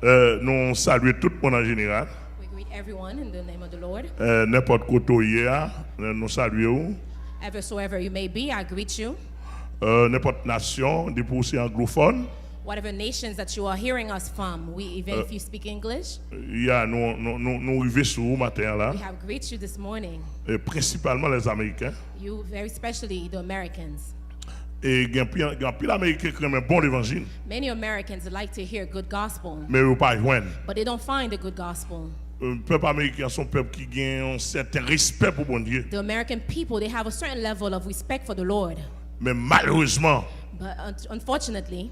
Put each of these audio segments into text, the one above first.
Nous saluons tout le monde en général. We greet everyone in the name of the Lord. N'importe quoi hier, nous saluons. Eversoever you may be, I greet you. N'importe nation, des poussées anglophones. Whatever nations that you are hearing us from, even if you speak English, Nous arrivons sur le matin là. we have greet you this morning. Principalement les Américains. You, very especially the Americans. Et il y a plus d'Américains qui aiment un bon évangile. Many Americans like to hear good gospel, Mais ils ne pas joindre. but they don't find the good gospel. Le peuple américain sont un peuple qui gagne un certain respect pour bon Dieu. The American people, they have a certain level of respect for the Lord. Mais malheureusement, But unfortunately,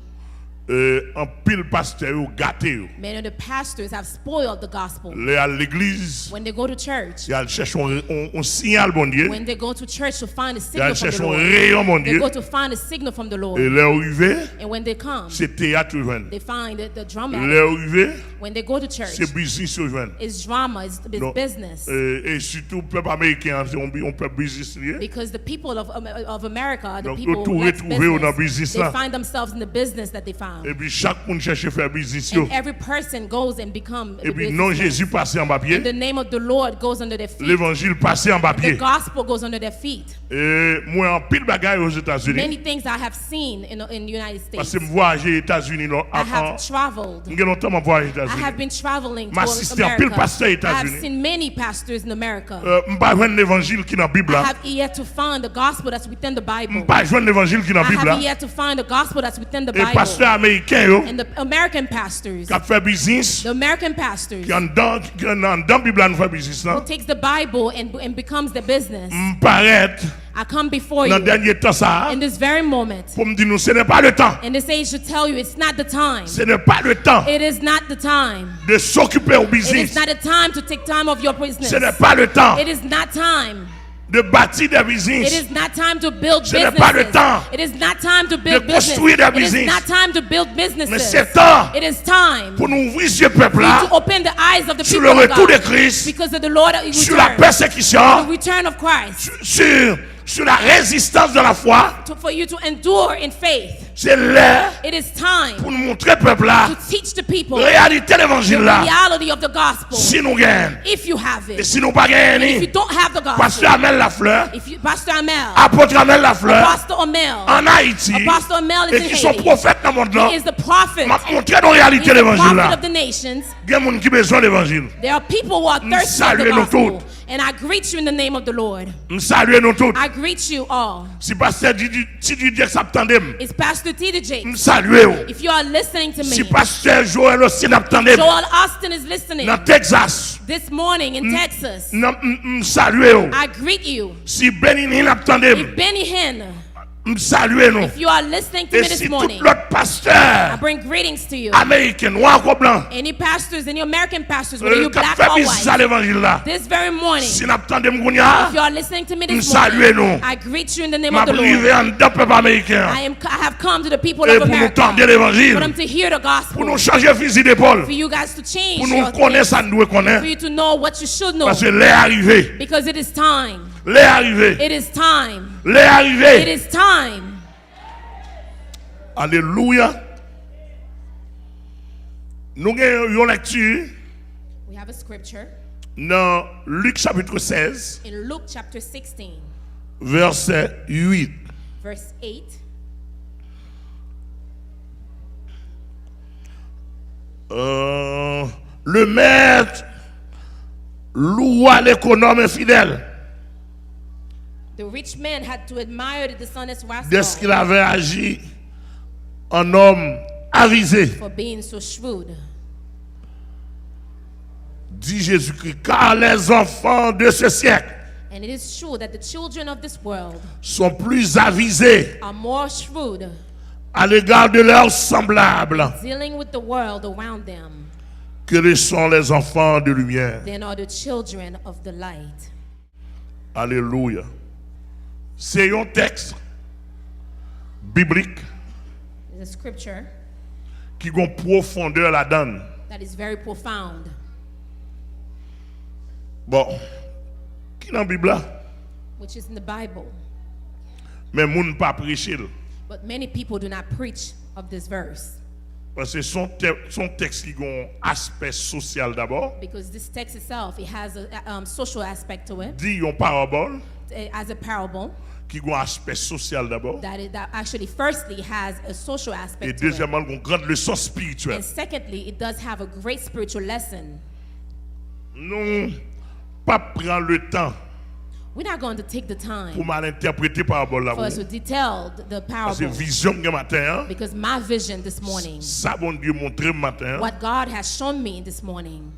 un pile pasteur ou gâté. many of the pastors have spoiled the gospel. Les à l'église, When they go to church, ils cherchent un signal bon Dieu. when they go to church to find a Ils signal from cherchent the un Lord, rayon bon they Dieu. go to find a signal from the Et Lord. les arrivés, And when they come, c'est théâtre joindre. they find the Les drama. arrivés, When they go to church, c'est business joindre. it's drama, it's business. Et surtout le peuple américain, c'est un peuple business lié. Because the people of America, the Donc, people tout who like retrouvé dans business, business they là. find themselves in the business that they found. Et puis chaque monde cherche à faire business yo. And every person goes and becomes Et puis non Jésus passé en bas pied. and the name of the Lord goes under their feet. L'évangile passé en bas The pied. gospel goes under their feet. Et moi en pile bagaille aux Many États-Unis things I have seen in the United parce States. que me voyager aux États-Unis I have traveled. J'ai longtemps me voyager aux I États-Unis. have been traveling to M'assister à pile America. pasteur aux I have États-Unis. seen many pastors in America. M'pas joindre l'évangile qui dans Bible I là. have yet to find the gospel that's within the Bible. M'pas joindre l'évangile qui dans I Bible là. have yet to find the gospel that's within the Et pasteur Bible. américain yo And the American pastors, qui a fait business the American pastors, qui en dans Bible là nous fait business who là. takes the Bible and becomes the business. M'paraît I come before dans you dernier temps ça in this very moment. pour me dire nous ce n'est pas le temps. And this age should tell you it's not the time. Ce n'est pas le temps It is not the time. de s'occuper au It business. is not a time to take time of your business. Ce n'est pas le temps It is not time. de bâtir des It business. is not time to build Ce n'est pas le businesses. temps It is not time to build de construire business. des It is business. not time to build Mais businesses. c'est temps It is time pour nous ouvrir ce peuple for you là to open the eyes of the sur people le of retour de God Christ, because of the Lord sur la return. persécution, The return of Christ. sur la résistance de la foi. For you to endure in faith. C'est l'heure It is time pour nous montrer peuple là to teach the people réalité the l'évangile là. reality of the gospel. Si nous gagnons If you have et it. si nous pas And if you gagnons, don't have the pasteur gospel. Amel Lafleur, If you, Pastor Amel, apôtre Amel Lafleur Apostle Amel, en Haïti Apostle Amel is et in qui sont Haiti. prophètes dans le monde là, He is the prophet. m'a montré dans la He réalité is the l'évangile prophet là. of the nations. Il y a des gens qui ont besoin de l'évangile. There are people who are thirsty of the saluons nous gospel. toutes. And I greet you in the name of the Lord. Nous saluons nous tous. I greet you all. Si pasteur si Dieu s'attendait, It's Pastor TJ. nous saluons. If you are listening to Si me, pasteur Joël aussi n'attendait Joel Austin is listening dans Texas, this morning in Texas. nous saluons. I greet you. Si Benny n'attendait, If Benny Hinn, nous saluons. if you are listening to Et me si this tout morning, l'autre I pasteur bring greetings to you. américain, noir ou blanc, Any pastors, any American pastors, whether you qui black fait or business à white, l'évangile là, this very morning, si n'attendait Mgounia, if you are listening to me nous this morning, saluons. I greet you in the name m'a of the privé Lord. en dedans peuple américain. I have come to the people Et of pour nous tendre America l'évangile, for them to hear the pour nous gospel, changer fusil d'épaule, for you guys to change pour nous your connaître things, ça nous doit for connaître, you to know what you should know, parce que l'est arrivé, because it is time. l'est arrivé, It is time. l'est It arrivé. is time. Alléluia. Nous avons une lecture We have a scripture dans Luc chapitre 16, in Luke chapter 16, verset 8. verse 8. Le maître loua l'économe infidèle The rich man had to admire the dishonest dès qu'il rascal avait agi en homme avisé, for being so shrewd. dit Jésus-Christ, car les enfants de ce siècle And it is true that the children of this world sont plus avisés are more shrewd à l'égard de leurs semblables dealing with the world around them que le sont les enfants de lumière. than are the children of the light. Alléluia. C'est un texte biblique It's a scripture qui a une profondeur là-dedans. that is very profound. Bon, qui dans la Bible là? Which is in the Bible. Mais moun pas prêcher. But many people do not preach of this verse. Parce que son texte qui a un aspect social d'abord. Because this text itself, it has a social aspect to it. Dit une parabole As a parable. qui a un aspect social d'abord. That actually, firstly, has a social Et aspect to it. deuxièmement, une grande leçon spirituelle. And secondly, it does have a great spiritual lesson. Nous pas prendre le temps We're not going to take the pour time mal interpréter parabole là. for us to detail the Parce que parable. vision que matin, Because my vision this morning, ça bon Dieu montré matin, what God has shown me this morning,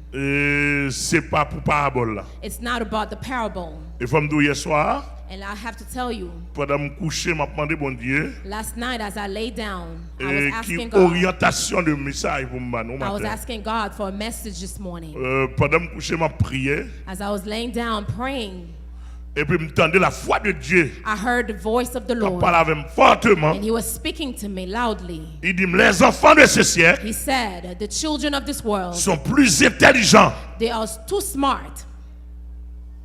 c'est pas pour parabole là. it's not about the parable. Et comme nous hier soir, And I have to tell you, pendant me coucher, m'a demandé bon Dieu, last night as I lay down, I was qui asking God, orientation de message pour moi I was matin. asking God for a message this morning. Pendant me coucher, m'a prié As I was laying down praying, et puis m'entendais la voix de Dieu. I heard the voice of the Il Lord, parle avec moi fortement. and He was speaking to me loudly. Il dit les enfants de ce siècle He said, the children of this world, sont plus intelligents. they are too smart.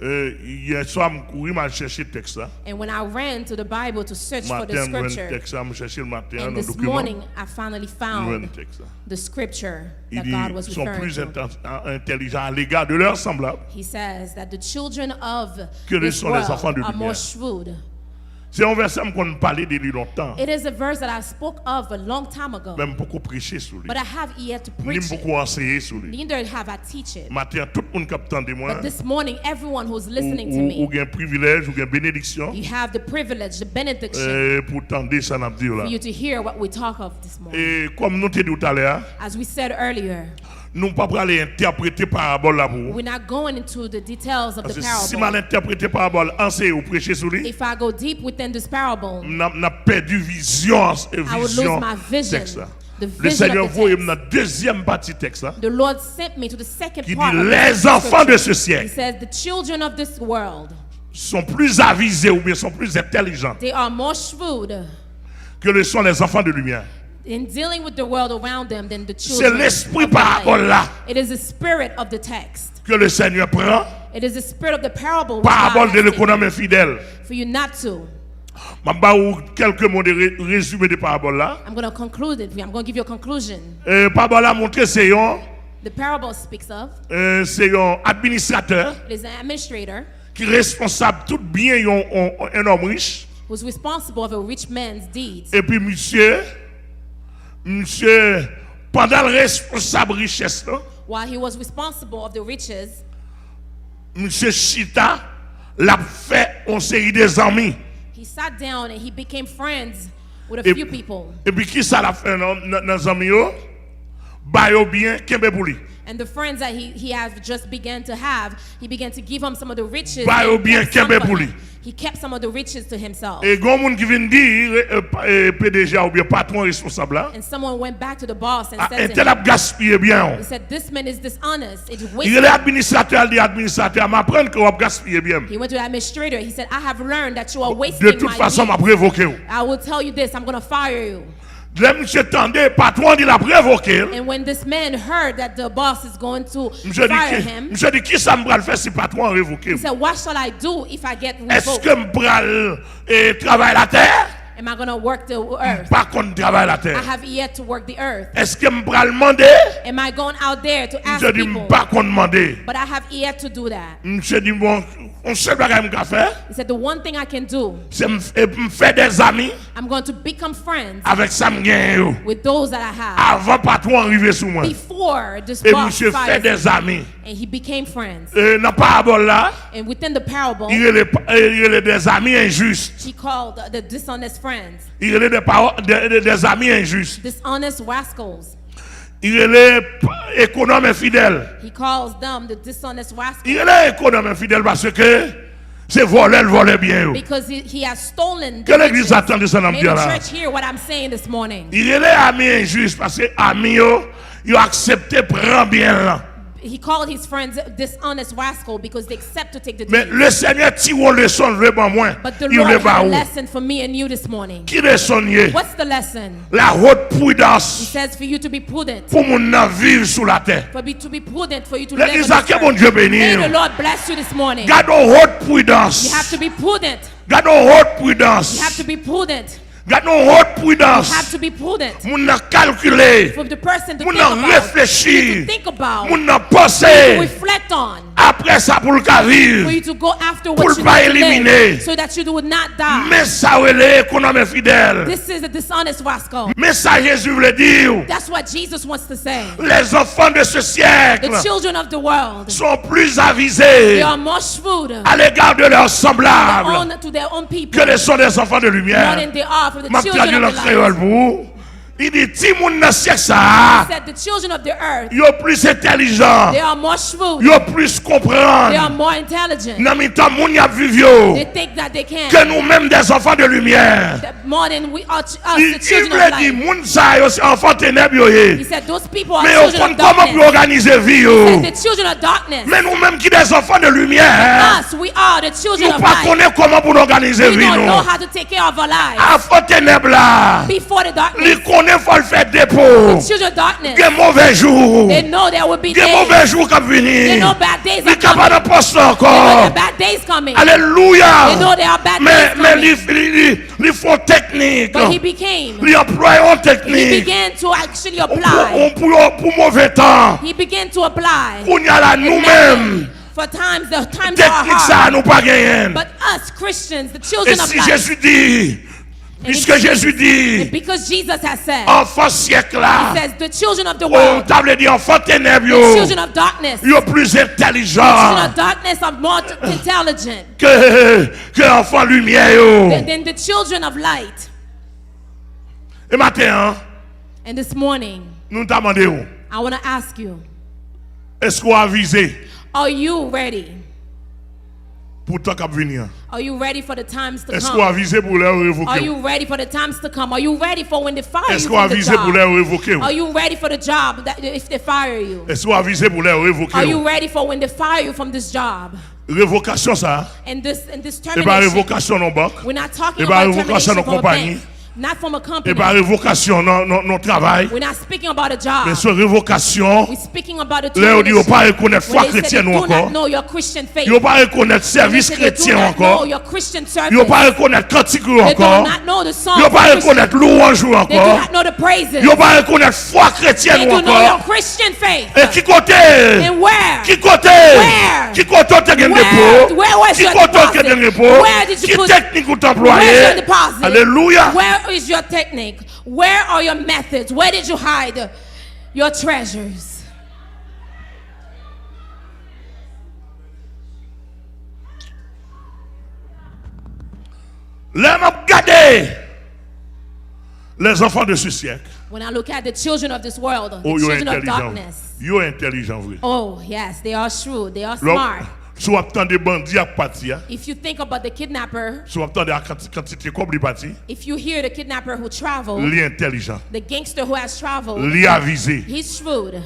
Hier soir, je courais, je cherché le texte là. And when I ran to the Bible to search for the Matin, je scripture, texte là, je cherchais le matin dans and le this document. morning I finally Je found le texte là. the scripture Il that dit God was sont referring plus to. intelligents à l'égard de leurs semblables. He says that the children of Que ne this sont les world enfants de are more lumière. shrewd. C'est un verset qu'on parlait de lui longtemps. It is a verse that I spoke of a long time ago, Même beaucoup prêcher sur lui. but I have yet to Ni preach it. beaucoup enseigner sur lui. Neither have I teach it. Matin, tout le monde qui attend de moi, But this morning, everyone who's listening to ou me, un privilège, ou une bénédiction, you have the privilege, the benediction, pour tendre ça n'a dire là. for you to hear what we talk of this morning. Et comme nous t'ai dit tout à l'heure, As we said earlier, nous ne pouvons pas aller interpréter parabole là pour vous. we're not going into the details of Parce the que si parable. mal interpréter parabole, enseigner ou prêcher sur lui, If I go deep within this parable, n'a perdu vision et I would vision lose my vision. texte là. The Le vision Seigneur of the voit text. dans la deuxième partie texte là, The Lord sent me to the second qui part dit of les this enfants de ce scripture. He siècle says the children of this world, sont plus avisés ou bien sont plus intelligents they are more shrewd que le sont les enfants de lumière. in dealing with the world around them than the C'est children l'esprit of the light. parabole là It is the spirit of the text. que le Seigneur prend, It is the spirit of the parable which parabole God de has taken l'économie fidèle. for you not to. Je vais vous quelques mots de résumé de parabole là. I'm going to conclude it. I'm going to give you a conclusion. Parabole là montre c'est un The parable speaks of, administrateur it is an administrator qui est responsable tout bien un homme riche. who's responsible of a rich man's deeds. Et puis monsieur, pendant le responsable richesse là, While he was responsible of the riches, monsieur Chita l'a fait une série des amis. he sat down and he became friends with a Et, few people. et puis qui ça l'a fait dans les amis yo? Ba yo bien kembe pou li. And the friends that he has just began to have, he began to give him some of the riches. Ba yo and bien kept some kembe for pou him. li. He kept some of the riches to himself. Et gon moun qui vient dire PDG ou bien patron responsable là, And someone went back to the boss and ah, said to tel him, a gaspillé bien. he said, this man is dishonest. It's Il wasted. est administrateur dit administrateur m'apprendre que vous gaspillé bien. He went to the administrator. He said, I have learned that you are De wasting toute my façon m'a means. prévoqué ou. I will tell you this, I'm going to fire you. Là monsieur tendait patron dit la prévoqué. And when this man heard that the boss is going to Monsieur fire dit him, monsieur dit qui ça me faire si patron révoqué. he said, what shall I do if I get Est-ce revoked? que me pral travailler la terre? Am I going to work the earth? Pas qu'on travaille la I terre. have yet to work the earth. Est-ce que me pral demander? Am I going out there to ask Monsieur dit people? pas qu'on demander. But I have yet to do that. Monsieur dit bon, on sait pas qu'à me faire, He said, the one thing I can do, c'est me faire des amis I'm going to become friends avec ça me gagne. with those that I have. Avant patron arriver sur moi. Before this Et boss monsieur fait fired des amis. and he became friends. Dans la parabole là, And within the parable, il y a des amis injustes. he called the dishonest friends, Il y a des amis injustes. dishonest rascals. Il y a les économes infidèles. He calls them the dishonest rascals Il y a les économes infidèles parce que c'est voler bien. because he has stolen Que the l'église riches. attend de ça dans May le the là. church hear what I'm saying this morning. Il y a les amis injustes parce que amis yo accepté prendre bien là. He called his friends dishonest rascal because they accept to take the Mais deed. le Seigneur tire une leçon vraiment moins. But the Il Lord le has va a où? lesson for me and you this morning. Qui leçon y est? What's the lesson? La haute He prudence says for you to be prudent. pour mon vivre sur la terre. To be prudent for you to live on L'église this a que bon earth. Dieu May the bénir. Lord bless you this morning. Gardons haute You prudence. have to be prudent. Gardons haute You have prudence. to be prudent. Gardons haute You prudence. have to be prudent. Moun nan calculer. For the person to Moun think nan about. réfléchir. To think about. Moun nan To penser. reflect on. Après ça pour le cas For vivre. you to go after Pour what you pas need to éliminer. live, so that you would not die. Mais ça relève qu'on est fidèle. This is a dishonest rascal. Mais ça Jésus veut dire. That's what Jesus wants to say. Les enfants de ce siècle The children of the world, sont plus avisés they are more shrewd à l'égard de leurs semblables to their own people que les sont des enfants de more lumière. than they are for the M'a traduit children le of the créole light. pour. Il dit, ti moun nan siècle ça, He said the children of the earth, yo plus intelligent, they are more shrewd, yo plus they are comprendre. more intelligent. Nan mi tan moun yap vivyo, They think that they can. que nous-mêmes des enfants de lumière. More than we are, us, Il the children veut of dire, light. moun sa yo c'est enfant ténèbres yo He ye. said those people are Mais au children fond, of comment pour darkness. organiser vie He yo? said the children of darkness. Mais nous-mêmes qui des enfants de lumière, Us, we are the children nous of pas light. connaître comment pour organiser We vie don't know nous. how to take care of our lives. Avant ténèbres là, Before the darkness, li connaît faut le faire dépôt. children of darkness, Des mauvais jours. they know there will be Des days. mauvais jours qui They viennent. know bad days Li are coming. capable de poster They know encore. the bad days coming. Alléluia. They know there are bad Mais days coming. li font technique. But he became. Li emploient en He technique. began to actually apply. Pour mauvais temps. He began to apply. Qu'on y a là nous-mêmes. For times, the times are Technique ça hard. nous pas gagner. But us Christians, the Et children of si light, Jésus dit, puisque Jésus and dit, because Jesus has said, enfant siècle là, he says the children of the on world, table dit enfant ténèbres the yo, children of darkness, yo plus children intelligent of darkness are more intelligent que enfant lumière yo. than the children of light. Et matin, And this morning, nous demandons, I want to ask you, est-ce qu'on a visé are you ready? pour le temps qui va venir? Are you ready for the times to Est-ce qu'on a come? visé pour les Are révoquer? you ready for the times to come? Are you ready for when they fire you Est-ce qu'on a from the visé pour les job? révoquer? Are you ready for the job that if they fire you? Est-ce qu'on a visé pour les Are you révoquer? ready for when they fire you from this job? Révocation ça, And this et pas termination. révocation non banque, We're not talking et pas about révocation termination dans from a compagnie, bank, not from a et company. pas révocation non travail, We're not speaking about a job. mais sur révocation, We're speaking about a là on dit on pas termination. reconnaître foi When they say chrétienne they do encore, not know your Christian faith. ils pas reconnaître When they service say they do chrétien not know encore, your Christian ils service. pas reconnaître cantique They do encore, not know the song. ils pas reconnaître louange They do encore, not know the praises. ils pas reconnaître foi They chrétienne do know your encore. Christian faith. Et qui côté? And where? Qui côté? Where? Qui côté te gagne Where? dépôt? Where was Qui your côté deposit? te gagne dépôt? Where did you Qui put- technique ou Where's t'employer? your deposit? Alléluia. Where is your technique? Where are your methods? Where did you hide your treasures? Là, m'a regardé les enfants de ce siècle. When I look at the children of this world, the Oh, yo children of intelligent. darkness. Yo intelligent vrai. Oh, yes, they are shrewd. They are Là, smart. si on attend des bandits à partir, If you think about the kidnapper, si on attend des quantité comme les partis, if you hear the kidnapper who traveled, li intelligent, the gangster who has traveled, li avisé. he's shrewd.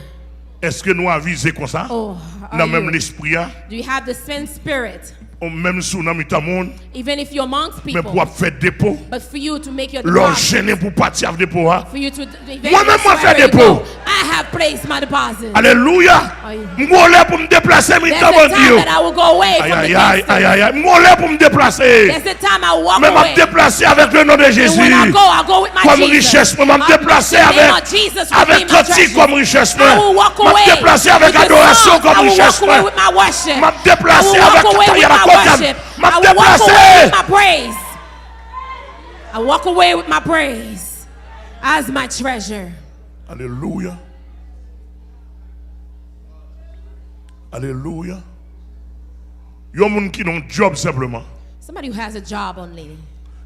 Est-ce que nous avisé comme ça? Oh, are Dans même you? l'esprit, Do you have the same spirit? même sous dans mitan monde, Even if you're amongst mais people, pour faire dépôt, but for you to make your leur deposit, gêner pour partir avec dépôt. for you to Moi-même, moi, faire wherever you dépôt. go, I have placed my deposit. Alléluia. M'golé pour me déplacer, There's mitan a bandit. time that I will go away Aïe from the aïe aïe gangster. aïe aïe. M'golé pour me déplacer. There's a time I will walk Mais m'a away. déplacer avec le nom de And Jésus. when I go, I'll go with my Comme Jesus. richesse, moi m'a I'll déplacer the name avec of Jesus will avec be my cantique treasure. comme richesse. I will walk M'a away déplacer avec with the adoration songs. comme I will richesse. walk away with my worship. M'a I déplacer will avec walk away with Kataya la my Kotam. worship. M'a I will walk away with déplacer. my praise. I walk away with my praise as my treasure. Alléluia. Alléluia. Yon moun qui non job simplement. Somebody who has a job only.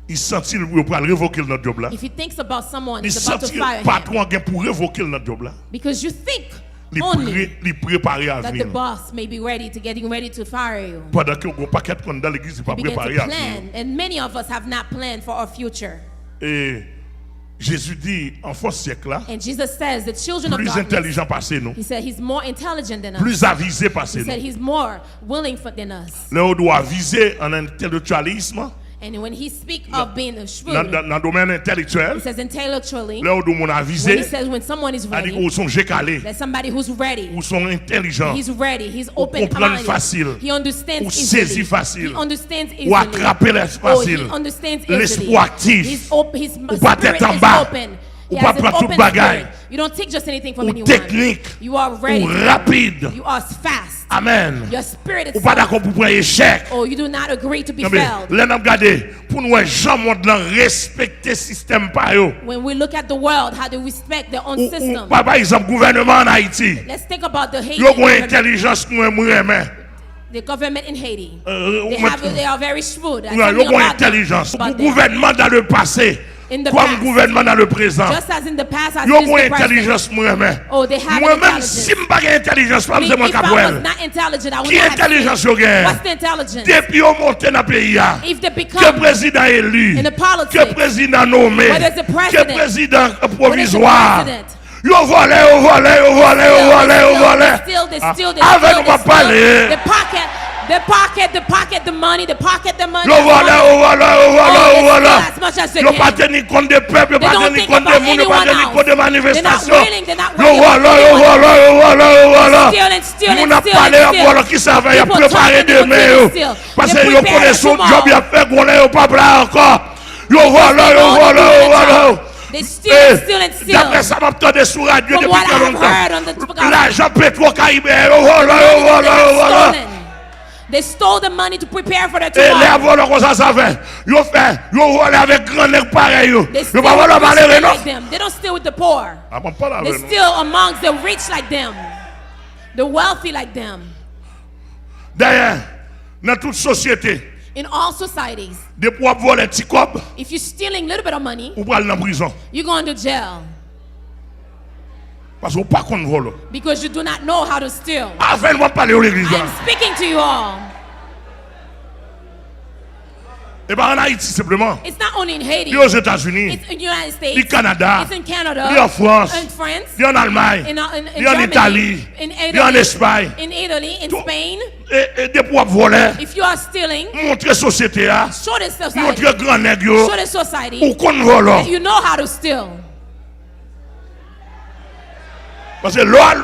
Il sentit qu'il pour révoquer notre job là. If he thinks about someone Il is about to sentit fire que him, patron gain pour révoquer notre job là. because you think Il only préparer à that the venir. boss may be getting ready to fire you. Pendant que un paquet de dans l'église il pas Begin préparé to à venir. plan, and many of us have not planned for our future. Et Jésus dit enfant siècle là, And Jesus says the children of plus darkness. intelligent passé nous, He said he's more intelligent than us. plus avisé passé He said nous. he's more willing than us. Là on doit viser en intellectualisme And when he speaks of being a shrewd, dans le domaine intellectuel, he says intellectually, là où on a when visé, he says when someone is a dit ready, où sont calés, that somebody who's ready, où sont intelligents, he's ready, he's ou comprendre open-minded, facile, he understands ou saisir easily, facile, he understands ou attraper easily, facile, he understands easily, l'esprit actif, his ou pas spirit tête en is bas, open. ou He pas has an prendre toute open bagaille, spirit. You don't take just anything from ou anyone. technique, You are ready. ou rapide. You are fast. Amen. Your spirit Ou pas is d'accord pour prendre échec. Oh, you do not agree to be Non, mais, failed. là, nous regardons, pour nous, gens monde là respecter le système par eux. When we look at the world, how they respect their own system. Par exemple, gouvernement en Haïti. Let's think about the Haiti Ils ont une government. intelligence nous aimons. The government in Haiti. Ils They are very shrewd. ont une intelligence. Le gouvernement dans le passé, In the comme past. gouvernement dans le présent. Just as in the past, as Ils ont is une the present. intelligence nous aimons. Oh, they have Moi-même, intelligence. si je n'ai pas d'intelligence, I mean, c'est moi if qui I was apprends. not intelligent, I would Qui not have intelligence seen. vous gagnez? What's the intelligence? Depuis on monte dans le pays, If they que become président élu, in the politics, que président nommé, whether it's a que president, président whether it's a provisoire. president, Yo volé. They steal, Avec nous pas parler. They pocket the money. Yo They volé. as much as they Yo pas can. tenir compte des peuples, yo They pas don't tenir think compte des about monde, yo pas anyone tenir else. compte des manifestations. They're not Yo worrying about volé. Steal Moun a parlé encore qui savait, y a préparé demain. Parce que yo connaît son job, y a fait qu'on est pas là encore. Yo volé. They steal. D'après ça, m'a entendu sur radio From depuis what I très have heard on longtemps. the L'argent pétro-caribéen, They stole the money to prepare for their et les tomorrow. voleurs comme ça fait. Yo volé avec grand nèg pareil yo. They Yo steal pas volé with the malheureux rich non. like them. They don't steal with the poor. Ah bon pas là. They steal amongst the rich like them, the wealthy like them. D'ailleurs, dans toute société, In all societies, des pour voler petit cob, if you're stealing a little bit of money, ou aller dans prison you're going to jail parce qu'on pas qu'on vole. because you do not know how to steal. Avant moi parler à l'église. I'm speaking to you all. Et pas en Haïti simplement. It's not only in Haiti. Ni aux États-Unis, It's in the United States. ni Canada, It's in Canada. ni en France, In France. ni en Allemagne, In ni en Germany, Italie, in ni en Italy, Espagne. in Italy, in Spain. Et des pour voler, If you are stealing, montrer société là, show this society. montrer grand nèg yo, Show this society. ou qu'on vole. that you know how to steal. Parce que l'or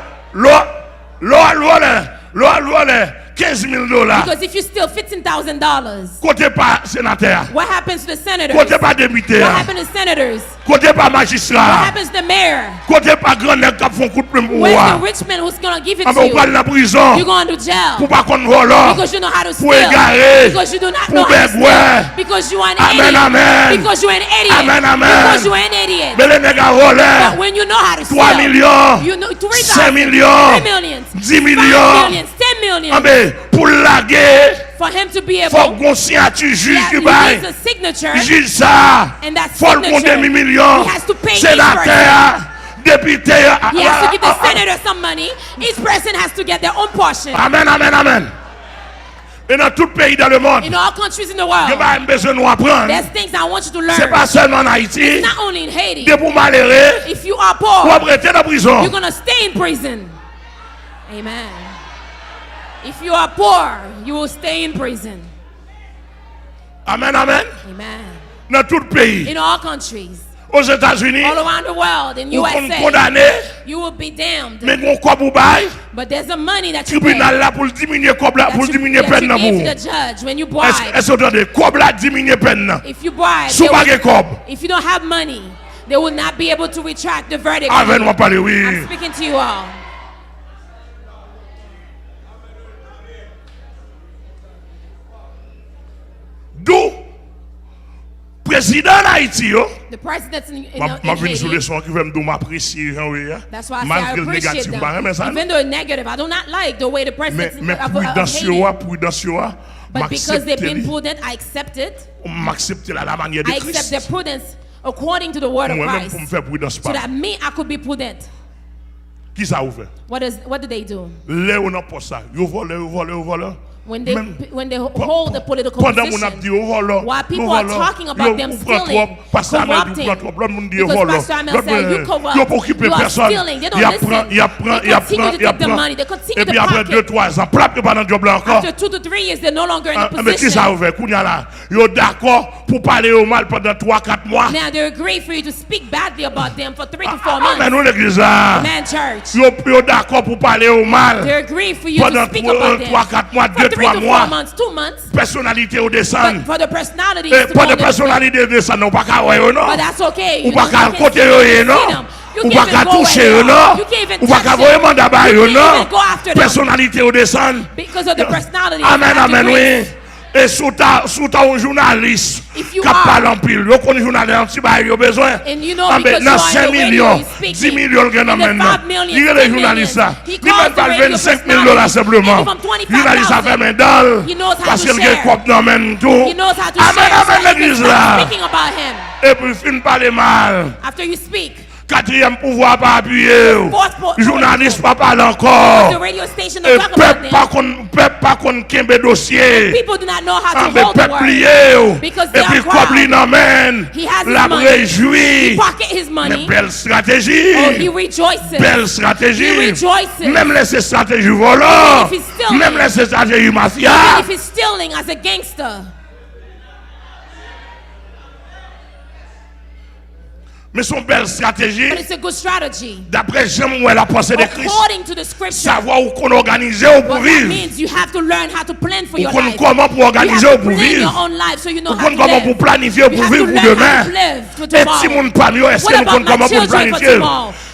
vole $15,000. Because if you steal $15,000, Côté pas sénateur, what happens to the senators? côté pas député, What happens to senators? côté pas What magistrat, happens to the mayor? côté pas grand nèg qui font coup de plume pour Where's moi. the rich man who's going to give it On to va you? aller dans prison You're going to jail pour pas qu'on vole. because you know how to Pour steal. égarer, Because you do not pour know how to bégouer. steal. Because you are an Amen, idiot. amen. Because you are an idiot. Amen, amen. Because you are an idiot. Mais les nègres volent But when you know how to 3 steal, millions, you know 5 3 millions, millions, 10 5 millions. millions, 10 millions. Ah ben, pour laguer, For him to be faut able, qu'on signature juge he qui needs bail. a signature. Juge ça, And that faut le compter signature, millions. he has to pay each Sénateur, député. He has to give the senator some money. Each person has to get their own portion. Amen, amen, amen. Et dans tout pays dans le monde, In all countries in the il y world, a besoin de nous apprendre. there's things I want you to C'est learn. pas seulement en Haïti. Not only in Haiti. Des pour malheureux, If you are ou poor, prêter dans la prison. you're going to stay in prison. Amen. If you are poor, you will stay in prison. Amen, amen. Amen. Dans tout pays. In all countries, Aux États-Unis, all around the world, in ou qu'on USA, condamné, you will be damned. mais qu'on quoi pour bail, But there's a money that you pay. tribunal là pour diminuer cob là, That pour you, diminuer that peine you là give pour. to the judge when you bribe. Est-ce que vous entendez? Cob là diminuer peine là. If you bribe, Sous they pas will- de cob. if you don't have money, they will not be able to retract the verdict. Avec nous parler oui. I'm speaking to you all. D'où président d'Haïti yo. The presidents in Ma venu sur Haiti, le son qui veut me m'apprécier Jean-Louis. that's why I say I Malgré le appreciate négatif, them. pas mais ça. Even though negative, I do not like the way the presidents Mais of prudence Haiti. yo, prudence yo, But because they've been m'accepter prudent, I accept it. m'accepter la manière de I accept their Christ. prudence according to the word of Moi-même Christ. pour me faire prudence So pas. that me, I could be prudent. Qui ça ouvert? What do they do? Là on n'a pas ça. Yo vole. when they hold the political position, while people are talking about them stealing, corrupting, because Pastor Amel said, you corrupt, you are stealing, they don't listen, they continue to take the money, they continue to pocket. After 2 to 3 years, they're no longer in a position. Now they agree for you to speak badly about them for 3 to 4 months. Amen, church. They agree for you to speak about them for 3 to 4 months, 2 months. Personnalité au descend. But for the personality, Pas de personnalité au descend, non pas qu'à ouais non. But that's okay. Ou pas qu'à côté eux non. Ou pas qu'à toucher eux non. Ou pas qu'à voir mandat ba eux non. Personnalité au descend. Because of the personality. Amen, amen, oui. Et sous ta un journaliste qui parle en pile, vous connaissez journaliste qui a besoin. Dans 5 millions, 10 millions de maintenant. Il y a des journalistes là. Il ne pas $25 000 simplement. Il a dit ça fait mes dalles. Parce qu'il y a quoi dans même tout. Amen, amen, l'église là. Et puis fin parler mal. After you speak. Quatrième pouvoir pas appuyé. Journaliste pas parler encore. Peuple pas qu'on kembe dossier. People do not know how to hold the word. Because they are proud. He has his money. He pocket his money. Belle stratégie. Oh, he rejoices. Belle stratégie. He rejoices. Même les stratégies volant. Même les stratégies mafia. Even if he's stealing as a gangster. Mais son belle stratégie. But it's a good strategy. D'après Jean où elle a pensé de Christ. According to the scripture. Savoir où qu'on organise pour vivre. That means you have to learn how to plan for your life. Comment pour organiser pour vivre. Your own life so you know how to comment pour planifier pour vivre pour demain. Et si mon parmi eux, est-ce que nous connaissons comment pour planifier?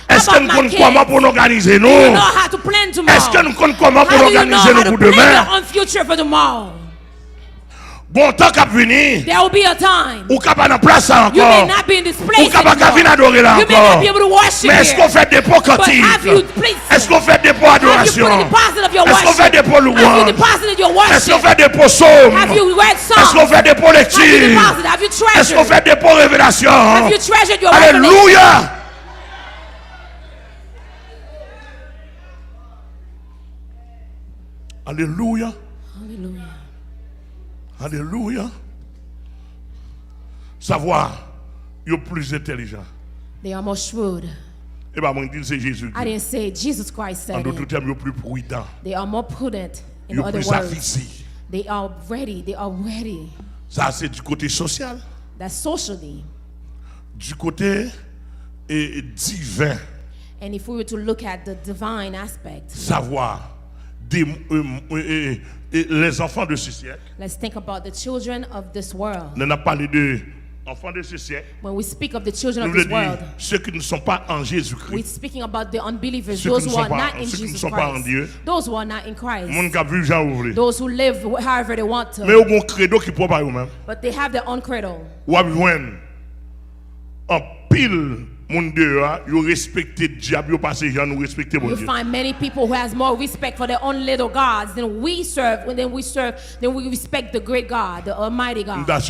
Est-ce que nous connaissons comment pour organiser nous? Est-ce que nous connaissons comment pour organiser nous pour demain? Bon temps qu'a venir. There will be a time. Ou capable en place encore. You may not be in this place. Ou capable venir adorer là encore. You may not be able to worship. Mais est-ce qu'on fait des pots cantiques? Est-ce qu'on fait des pots adoration? Est-ce qu'on fait des pots louanges? Est-ce qu'on fait des pots psaumes? Est-ce qu'on fait des pots lectures? Est-ce qu'on fait des pots révélations? Alléluia. Alléluia. Alléluia. Alléluia. Savoir, ils sont plus intelligents. They are more shrewd. Et bien, moi, je dis c'est Jésus. I didn't say Jesus Christ said en d'autres termes, ils sont plus prudents. They are more prudent. In other words, they are ready. They are ready. Ça, c'est du côté social. That's socially. Du côté divin. And if we were to look at the divine aspect. Savoir. Les enfants de ce siècle. Let's think about the children of this world. On a parlé de enfants de ce siècle. When we speak of the children of this world, ceux qui ne sont pas en Jésus-Christ. We're speaking about the unbelievers, those who are not in Jesus Christ, those who are not in Christ, those who live however they want to. Mais au bon credo qui peut pas eux-mêmes. But they have their own credo. Ou besoin en pile. You find many people who has more respect for their own little gods than we serve. Then we respect the great God, the Almighty God. I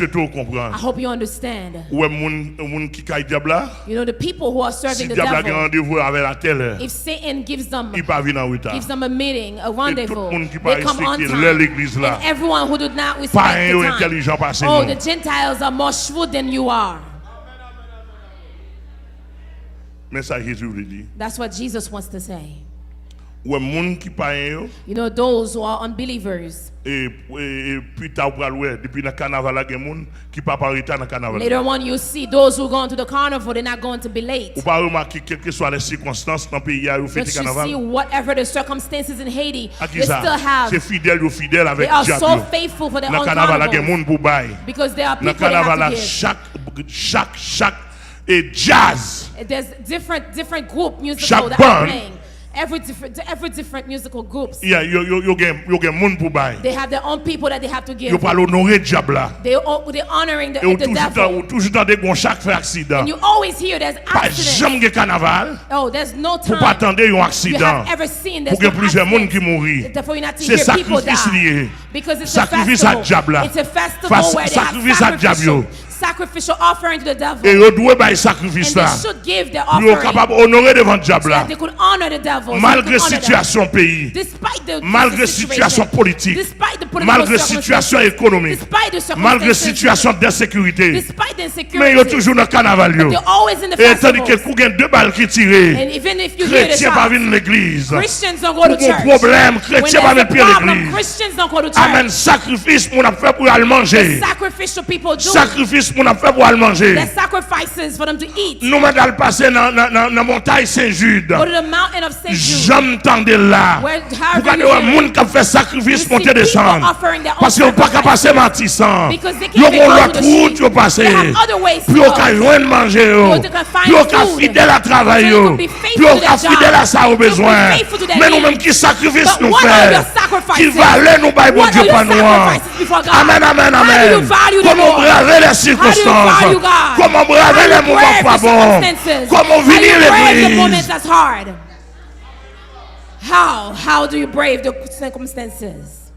hope you understand. You know the people who are serving the devil. If Satan gives them a meeting, a rendezvous, they come on time. And everyone who does not respect the time. Oh, the Gentiles are more shrewd than you are. That's what Jesus wants to say. You know, those who are unbelievers. Later on, you see those who go into the carnival, they're not going to be late. But you see, whatever the circumstances in Haiti, they still have. They are so faithful for their own carnival. Because there are people that have to give. Et jazz. There's different group musical that are playing. Every different musical groups. Yeah, you get moun pou bay. They have their own people that they have to give. You parle honorer diable. They're honoring the devil. Toujours dans des gon chaque fait accident. And you always hear there's accidents. Pas jamais carnaval. Oh, there's no time. Pour pas attendre un accident. You have ever seen there's no plusieurs monde qui mourir. C'est sacrifice lié. Because it's a festival. It's a festival where they have sacrificial sacrificial offering to the devil. Et ils doivent faire sacrifice là. And they should give their Ils sont offering. capables d'honorer devant le diable So là. that they could honor the devil. Malgré situation pays. Despite the Malgré situation politique. Despite the political Malgré situation économique. Despite the malgré situation d'insécurité. Despite the insecurity. Mais ils sont toujours dans le carnaval. They're always in the Et tandis festivals. que il y a deux balles qui tirent. And even if you hear the Chrétiens pas shots, venir l'église. Christians don't go to church. Problème, chrétiens pas venir l'église. Christians don't go to church. Amen. Sacrifice mon a fait pour aller manger. The sacrificial people do. Sacrifice mon a fait pour aller manger. The sacrifices for them to eat. Nous m'allons passer dans la montagne Saint-Jude. Go to the mountain of Saint Jude. J'entendais là. Vous regardez un monde qui a fait sacrifice monter descendre. Parce qu'ils n'ont pas qu'à passer matissant. Ils ont l'autre route qui passer. Puis ils ont joindre manger. Puis ils ont fidèle à travailler. Puis ils ont fidèle à ça au besoin. Mais nous-mêmes qui sacrifice nous faisons. Qui valait nous bailler bon Dieu pas nous. Amen, amen, amen. Comment braver les circonstances. Comment braver les moments pas bons. Comment venir l'église. How do you brave the circumstances?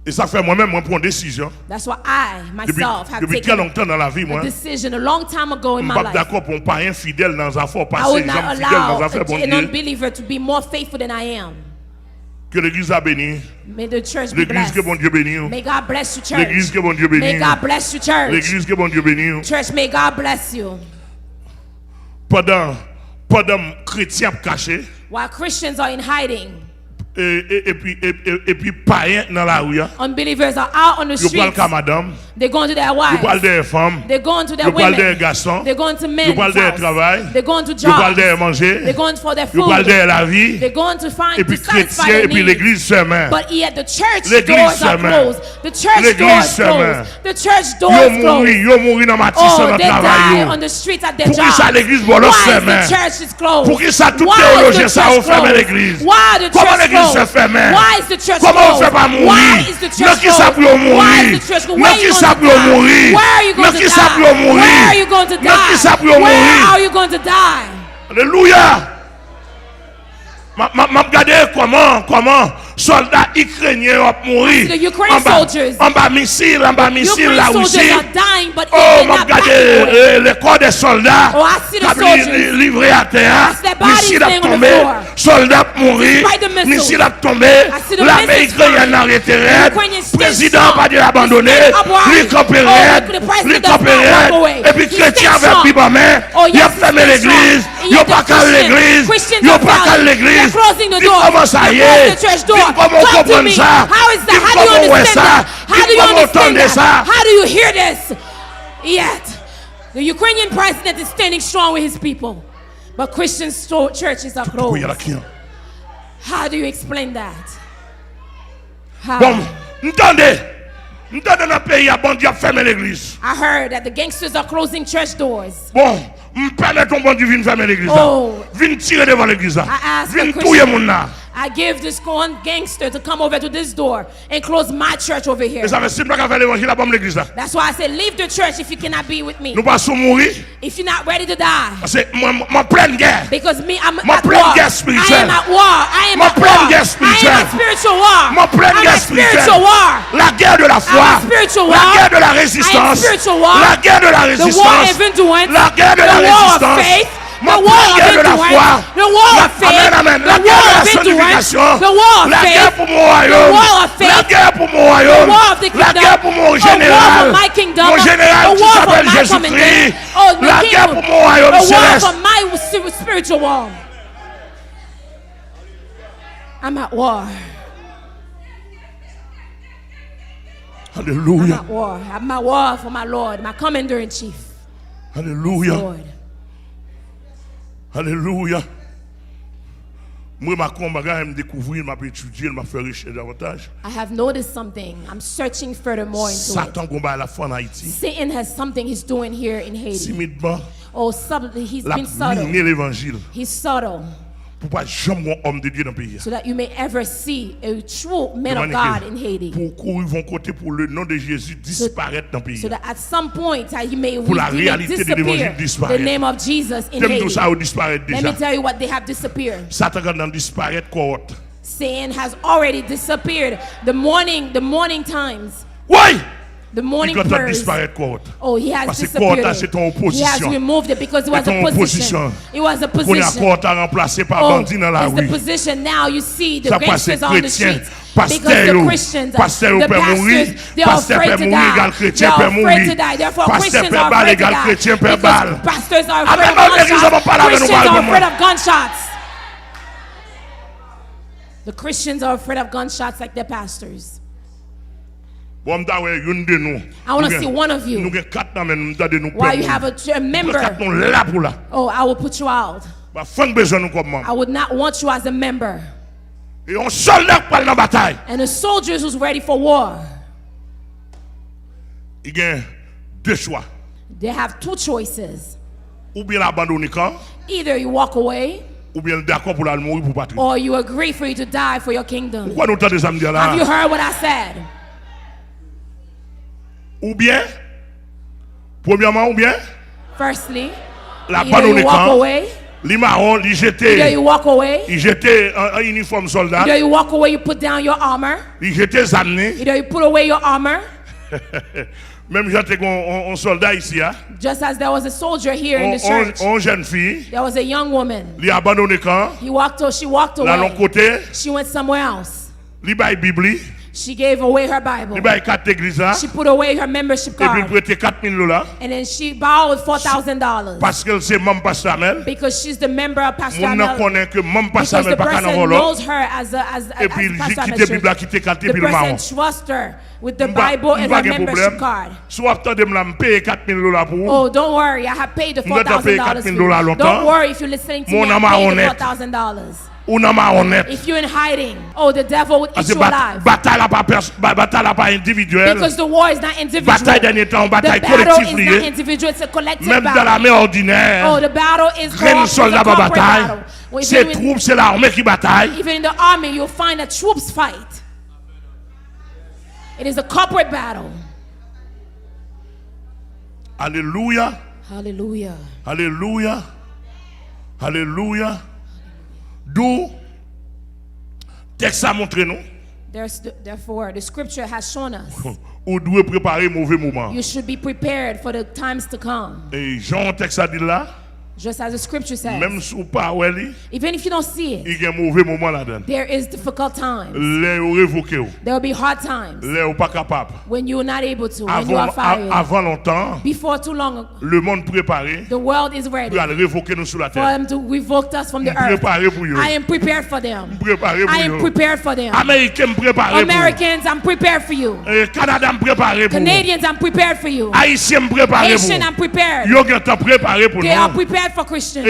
Et ça fait moi-même, moi, prendre une décision. That's why I, myself, have depuis très longtemps dans la vie, moi, a decision a long time ago in my life. D'accord pour pas infidèle dans les affaires I passées, would not allow bon an Dieu. unbeliever to be more faithful than I am. Que l'église a béni. May the church be L'église que blessed. bon Dieu béni. May God bless you, church. L'église que bon Dieu béni. May God bless you, church. L'église que bon Dieu béni. Church, may God bless you. Pendant chrétiens cachés. While Christians are in hiding. Et puis païens dans la rue. Unbelievers are out on the streets. They're going to their wives. They're going to their women. They're going to men. They're going to jobs. They're going for their food. They're going to find to satisfy their needs. But yet the church doors are closed. The church doors closed. The church doors closed. Oh, they die on the streets at their jobs. Why the church is closed? Why is the church closed? Why the church closed? Why is the church closed? Why is the church closed? Why is the church closed? Where are you going to die? Where are you going to die? Where are you going to die? Alléluia. M'a regardé comment soldats ukrainiens ont mouru en bas missile la Russie. Oh, m'a regardé les corps des soldats livrés à terre, missile a tombé, soldats mouru, missile a tombé, l'armée ukrainienne a retiré, président pas dû l'abandonner, lui coopérait, et puis chrétien avec lui ma main, il a fermé l'église, il a pas calé l'église, il a pas calé l'église. Closing the door. They're the church door. Talk to me. How is that? How do you understand that? How do you understand that? How do you hear this? Yet, the Ukrainian president is standing strong with his people, but Christian churches are closed. How do you explain that? How? I heard that the gangsters are closing church doors. I give this gangster to come over to this door and close my church over here. That's why I said, leave the church if you cannot be with me. If you're not ready to die. Because me, I'm at war. I am at war. I am at war. I am at spiritual war. I'm at spiritual war. La guerre de la foi. La guerre de la résistance. La guerre de la résistance. La guerre de la résistance. The war of endurance, the war of faith, the war of endurance, the war of faith, the war of faith, the war of the kingdom, the war of my kingdom, the war for my coming day, the war for my spiritual war. I'm at war. Hallelujah. I'm at war. I'm at war for my Lord, my commander in chief. Hallelujah. Lord. Alléluia. I have noticed something. I'm searching furthermore into it. Satan has something he's doing here in Haiti. Oh, subtly, he's been subtle. He's subtle. So that you may ever see a true man of God in Haiti. So that at some point he may disappear the name of Jesus in Haiti. Let me tell you what they have disappeared. Satan has already disappeared. The morning times. Oui. The morning prayers. Oh, he has disappeared. He has removed it because it was a position. It was a position. Oh, it's the position. Now you see the gangsters on the streets. Because the Christians, the pastors, they are afraid to die. They are afraid to die. Therefore, Christians are afraid to die. Because pastors are afraid of gunshots. Christians are afraid of gunshots. The Christians are afraid of gunshots like their pastors. I want to see one of you. Why you have a member? Oh, I will put you out. I would not want you as a member. And the soldiers who's ready for war. They have two choices. Either you walk away, or you agree for you to die for your kingdom. Have you heard what I said? Firstly, either you walk away. Either you walk away. Either you walk away, you put down your armor. Either you put away your armor. Just as there was a soldier here in the church, there was a young woman. She walked away. She went somewhere else. She gave away her Bible. She put away her membership card. And then she borrowed $4,000. Because she's the member of Pastor Amel. Because the person knows her as Pastor Amel. The person trusts her with the Bible and her membership card. Oh, don't worry. I have paid the $4,000 for you. Don't worry if you're listening to me. I paid the $4,000. If you're in hiding, oh, the devil will eat you alive. Because the war is not individual. The battle is not individual, it's a collective battle. Oh, the battle is a corporate battle. Even in the army, you'll find that troops fight. It is a corporate battle. Hallelujah. Hallelujah. Hallelujah. Hallelujah. D'où texte a montré nous. Therefore, the scripture has shown us. Ou doit préparer mauvais moment. You should be prepared for the times to come. Et Jean texte a dit là. Just as the scripture says. Même si ou pas even if you don't see it. Il y a mauvais moment là-dedans. There is difficult times. There will be hard times. Pas capable. When you are not able to. When you are fired. Avant longtemps. Before too long. Le monde préparé. The world is ready. Pour révoquer nous sur la terre. For them to revoke us from the earth. I am prepared for them. I am prepared for them. Americans, I'm prepared for you. Canada, I'm prepared for you. Canadians, I'm prepared for you. Haitian, Haitian, I'm prepared. They are prepared for Christians.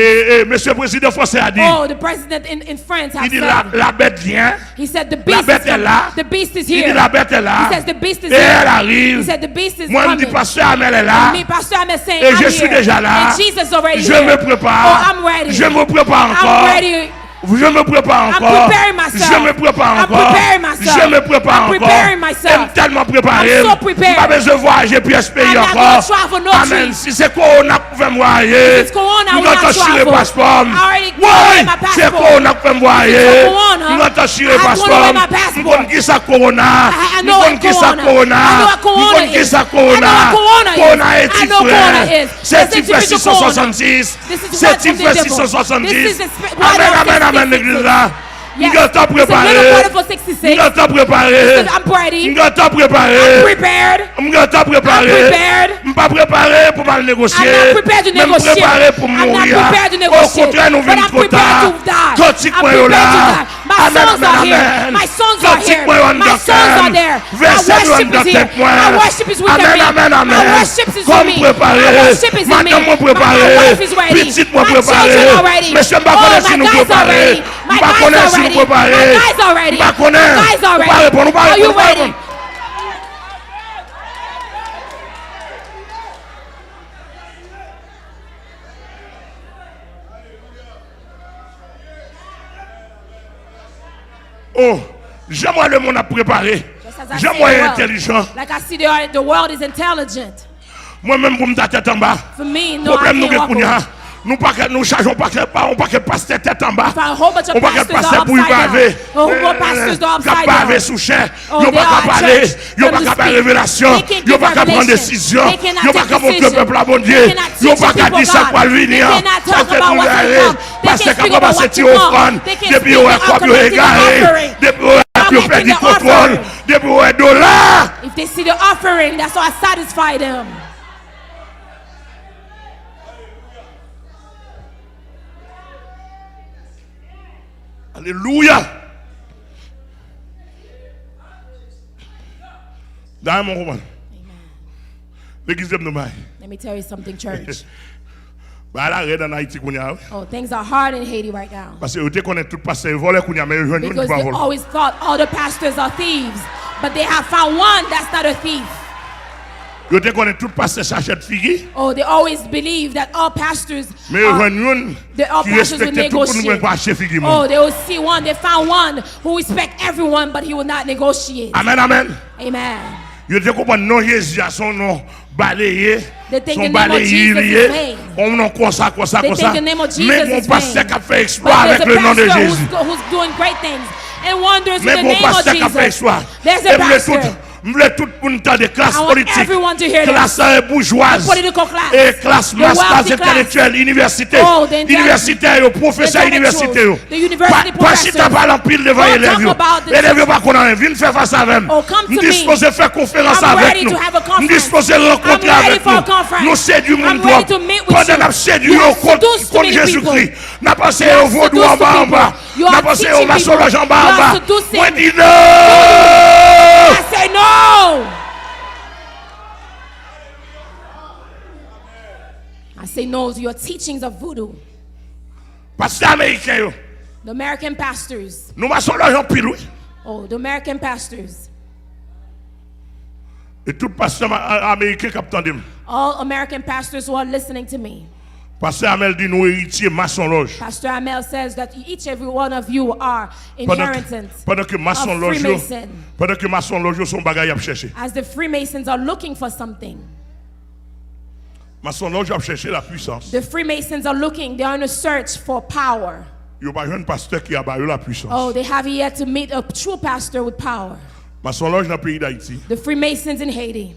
Monsieur le président français a dit. Oh, the president in France has said. La bête vient. He said the beast is coming. The beast is here. La bête est là. He says the beast is here. Elle arrive. He said the beast is moi, coming. Moi, Pasteur Amel est là. Me, Pastor Amel saying, et I'm je suis here. déjà là. And Jesus already je here. me prépare. Oh, I'm ready. Je me prépare encore. I'm ready. Je me prépare encore. I'm preparing myself. Je me prépare encore. I'm preparing myself. Je me prépare I'm preparing myself. Tellement préparé. I'm so prepared. Pas besoin de voyager puis payer encore. Amen. Si c'est Corona que vous pouvez me voyager. It's Corona, nous allons tirer le passeport. Oui, c'est Corona que vous pouvez me voyager. Nous allons tirer le passeport. Nous connaissons qui ça Corona. Nous connaissons qui ça Corona. Nous connaissons qui ça Corona. Corona est tifré. C'est tifré 666. C'est tifré 670. Amen, amen, amen, l'église là. Yes. I'm prepared. I'm pas préparé pour mal négocier. Même préparé pour mourir. Au contraire, nous venons trop tard. Quand là. My sons are here. My sons are here. My sons are there. My worship is here. My worship is with them. My worship is with me. My worship is in me. My wife is ready. My children are ready. Oh, my guys are ready. My guys are ready. My guys are ready. My guys are ready. Are you ready? Oh, j'aimerais le monde à préparer. J'aimerais intelligent. Like I see the world is intelligent. Moi-même, pour me tête en bas. For me, no, I can't walk away. Nous chargeons pas que pasteur tête en bas. On pas que pasteur pour y baver. Cap baver sous chair. Ils pas parler, ils pas faire révélation, ils pas prendre décision, ils pas montrer le peuple à bon Dieu. Ils pas dire ça pour venir. Parce que quand on va se tirer offrande, depuis on est comme égaré, depuis on a perdu contrôle, depuis on est dollar. If they see the offering, that's what satisfy them. Alléluia. Dans mon roman. L'église de Nanm. Let me tell you something, church. Oh, things are hard in Haiti right now. Parce que because they always thought all the pastors are thieves, but they have found one that's not a thief. Oh, they always believe that all pastors will negotiate. Oh, they will see one. They found one who respects everyone, but he will not negotiate. Amen, amen. Amen. They think the name of Jesus is vain. They think the name of Jesus is vain. But there's a pastor who's doing great things and wonders in the name of Jesus. There's a pastor. Tout le monde de classe politique, classe bourgeoise, et classe master intellectuelle, université, universitaire, professeur universitaire. Pas si tu as pas l'empile devant les élèves. Les élèves pas qu'on a viennent faire face avec nous. Nous disposons faire conférence avec nous. Nous disposons rencontrer avec nous. Nous séduisons le monde. Pendant nous séduisons contre Jésus-Christ. Nous passons au vaudou en bas en bas. Nous passons au maçonnage en bas en bas. Moi dis non. I say no. I say no to your teachings of voodoo. The American pastors. Oh, the American pastors. All American pastors who are listening to me. Pastor Amel dit nous héritiers maçon loge. Pastor Amel says that each every one of you are inheritance pendant que maçon loge son bagage à chercher. As the Freemasons are looking for something. Maçon loge à chercher la puissance. The Freemasons are looking, they are on a search for power. Yo pas un pasteur qui a baillé la puissance. Oh, they have yet to meet a true pastor with power. Maçon loge dans le pays d'Haïti. The Freemasons in Haiti.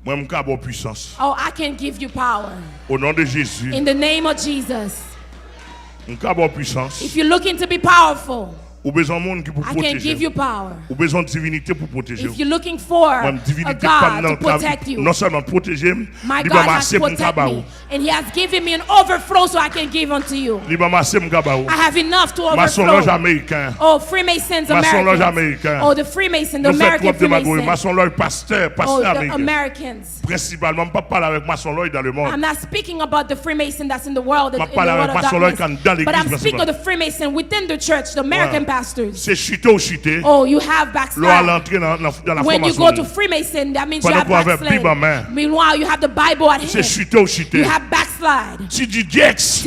Oh, I can give you power. Au nom de Jésus. In the name of Jesus. Puissance. If you're looking to be powerful, I can give you power. If you're looking for a God to protect you, my God has protected me. And He has given me an overflow so I can give unto you. I have enough to overflow. Oh, Freemasons Americans. Oh, the Freemasons, the American Freemasons. Oh, the Americans. I'm not speaking about the Freemason that's in the world, in the world of darkness, but I'm speaking of the Freemason within the church, the American pastors. Oh, you have backslid. When you go to Freemason, that means you have backslid. Meanwhile, you have the Bible at hand. You have backslide. C.D. Jakes.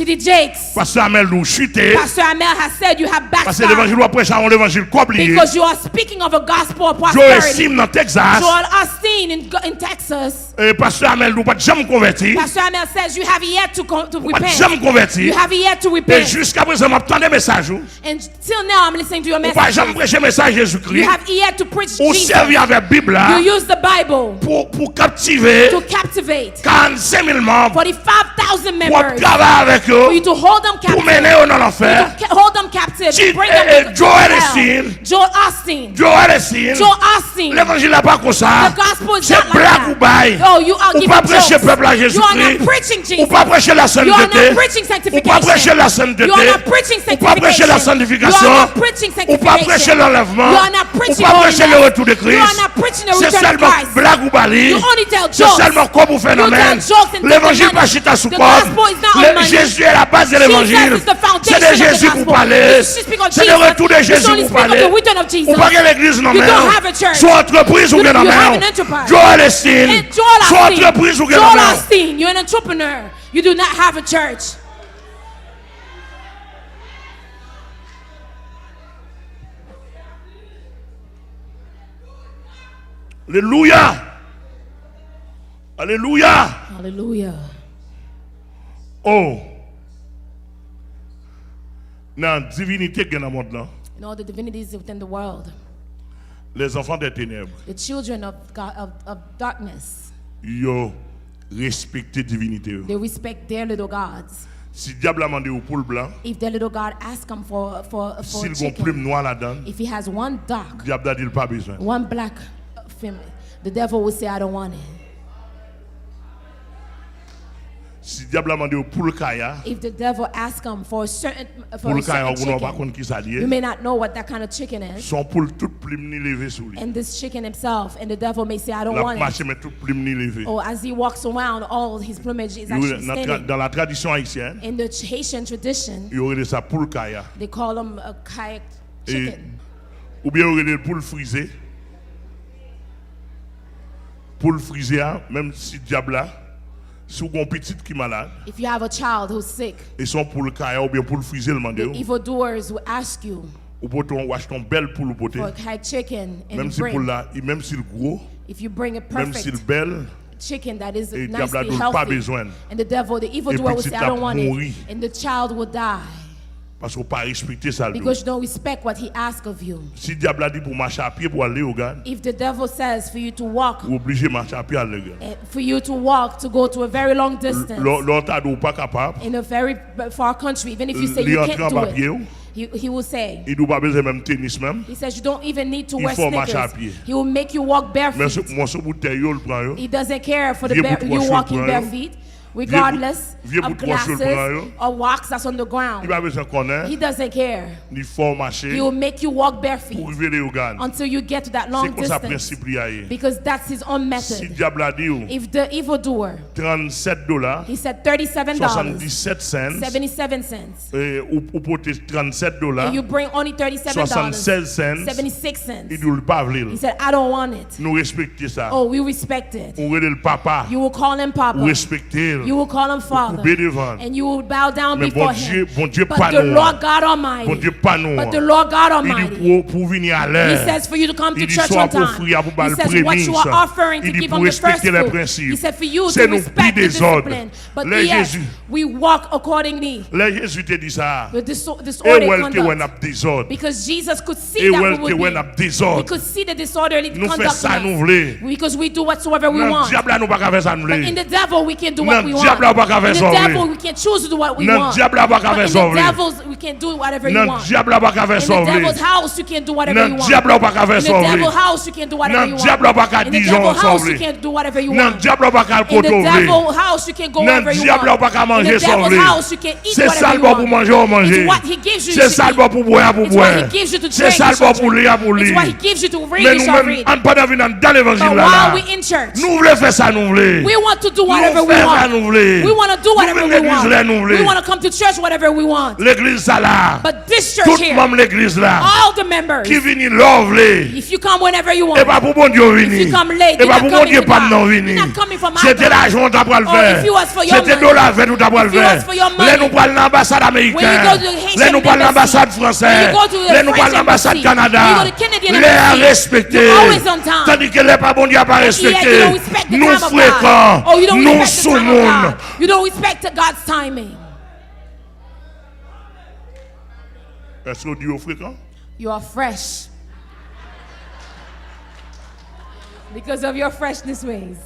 Pastor Amel has said you have backslide. Because you are speaking of a gospel of prosperity. Joel Austin in Texas. Pastor Amel says you have yet to repent. You have yet to repent. And till now I'm listening to your message. You have yet to preach Jesus. You use the Bible to captivate 45,000 members. For you to hold them captive. Hold them captive. Bring them to hell. Joel Austin. L'évangile n'est pas comme ça. The gospel is not like that. Oh, you are giving jokes. You are not preaching Jesus. You are not preaching sanctification. You are not preaching sanctification. You are not preaching sanctification. You are not preaching holiness. You are not preaching the return of Christ. You only tell jokes. You tell jokes and l'évangile pas chita sous corps. Jésus est la base de l'évangile. C'est de Jésus pour parler. C'est le retour de Jésus pour parler. Ou pas que l'église non mais soit entreprise ou bien non mais Joel Austin soit entreprise ou bien non mais you're an entrepreneur. You do not have a church. Alléluia. Alléluia. Hallelujah. Oh. Nan divinité qui est dans le monde là. And all the divinities within the world. Les enfants des ténèbres. The children of God, of darkness. Yo respecter divinité. They respect their little gods. Si diable a demandé au poule blanc, if their little god asks him for s'il chicken, gon plume noire là-dedans, if he has one dark, diable a dit pas besoin. One black film, the devil will say, I don't want it. Si diable a demandé au poule kaya, if the devil asks him for a certain chicken, you may not know what that kind of chicken is. Son poule toute plume ni levé sous lui. And this chicken himself, and the devil may say, I don't want it. Mais toute plume ni levé. Or as he walks around, all his plumage is actually standing. Dans la tradition haïtienne, in the Haitian tradition, il y aurait ça poule kaya. They call him a kayak chicken. Ou bien il y aurait poule frisée. Poule frisée, même si diable là. Si vous avez un petit qui est malade, if you have a child who's sick, et son poule kaya ou bien poule frisée le mande, the evildoers will ask you ou poton ou acheter une belle poule pour for a kayak chicken, and même si poule là, même si le gros, if you bring a même si le belle, chicken that is et nicely pas healthy, besoin. and the devil, the evildoer will say, I don't want it, and the child will die. Parce qu'on pas respecter ça. Because you don't respect what he asks of you. Si diable a dit pour marcher à pied pour aller au gars, if the devil says for you to walk, ou obligé marcher à pied aller au gars. For you to walk to go to a very long distance. L'autre a pas capable. In a very far country, even if you say you can't do it. He will say. Il pas besoin même tennis même. He says you don't even need to wear sneakers. He will make you walk barefoot. He doesn't care for you walking bare feet. Regardless of glasses or walks that's on the ground. He doesn't care. He will make you walk bare feet until you get to that long distance. Because that's his own method. If the evildoer, he said $37, 77 cents. And you bring only $37, 76 cents. He said, I don't want it. Oh, we respect it. You will call him Papa. You will call him Father, and you will bow down before him. But the Lord God Almighty, He says for you to come to church on time. He says what you are offering to give him the first fruit. He said for you to respect the discipline. But yes, we walk accordingly. The disorderly conduct. Because Jesus could see that we would be. He could see the disorderly conduct in us. Because we do whatsoever we want. But in the devil we can do what we want. In the devil, we can choose to do what we want. But in the devil's, we can do whatever you want. In the devil's house, you can do whatever you want. In the devil's house, you can do whatever you want. In the devil's house, you can do whatever you want. In the devil's house, you can go wherever you want. In the devil's house, you can eat whatever you want. It's what he gives you to eat. It's what he gives you to drink. It's what he gives you to read. But while we in church, we want to do whatever we want. We want to do whatever we want. We want to come to church whatever we want. But this church here, all the members, if you come whenever you want, if you come late, you're not coming to God. You're not coming from my God. Or if you was for your money, if you was for your money, when you go to the Haitian embassy, when you go to the French embassy, when you go to Canadian embassy, you're always on time. And yet you don't respect the time of God. Or you don't respect the time of God. You don't respect God's timing. You are fresh because of your freshness ways.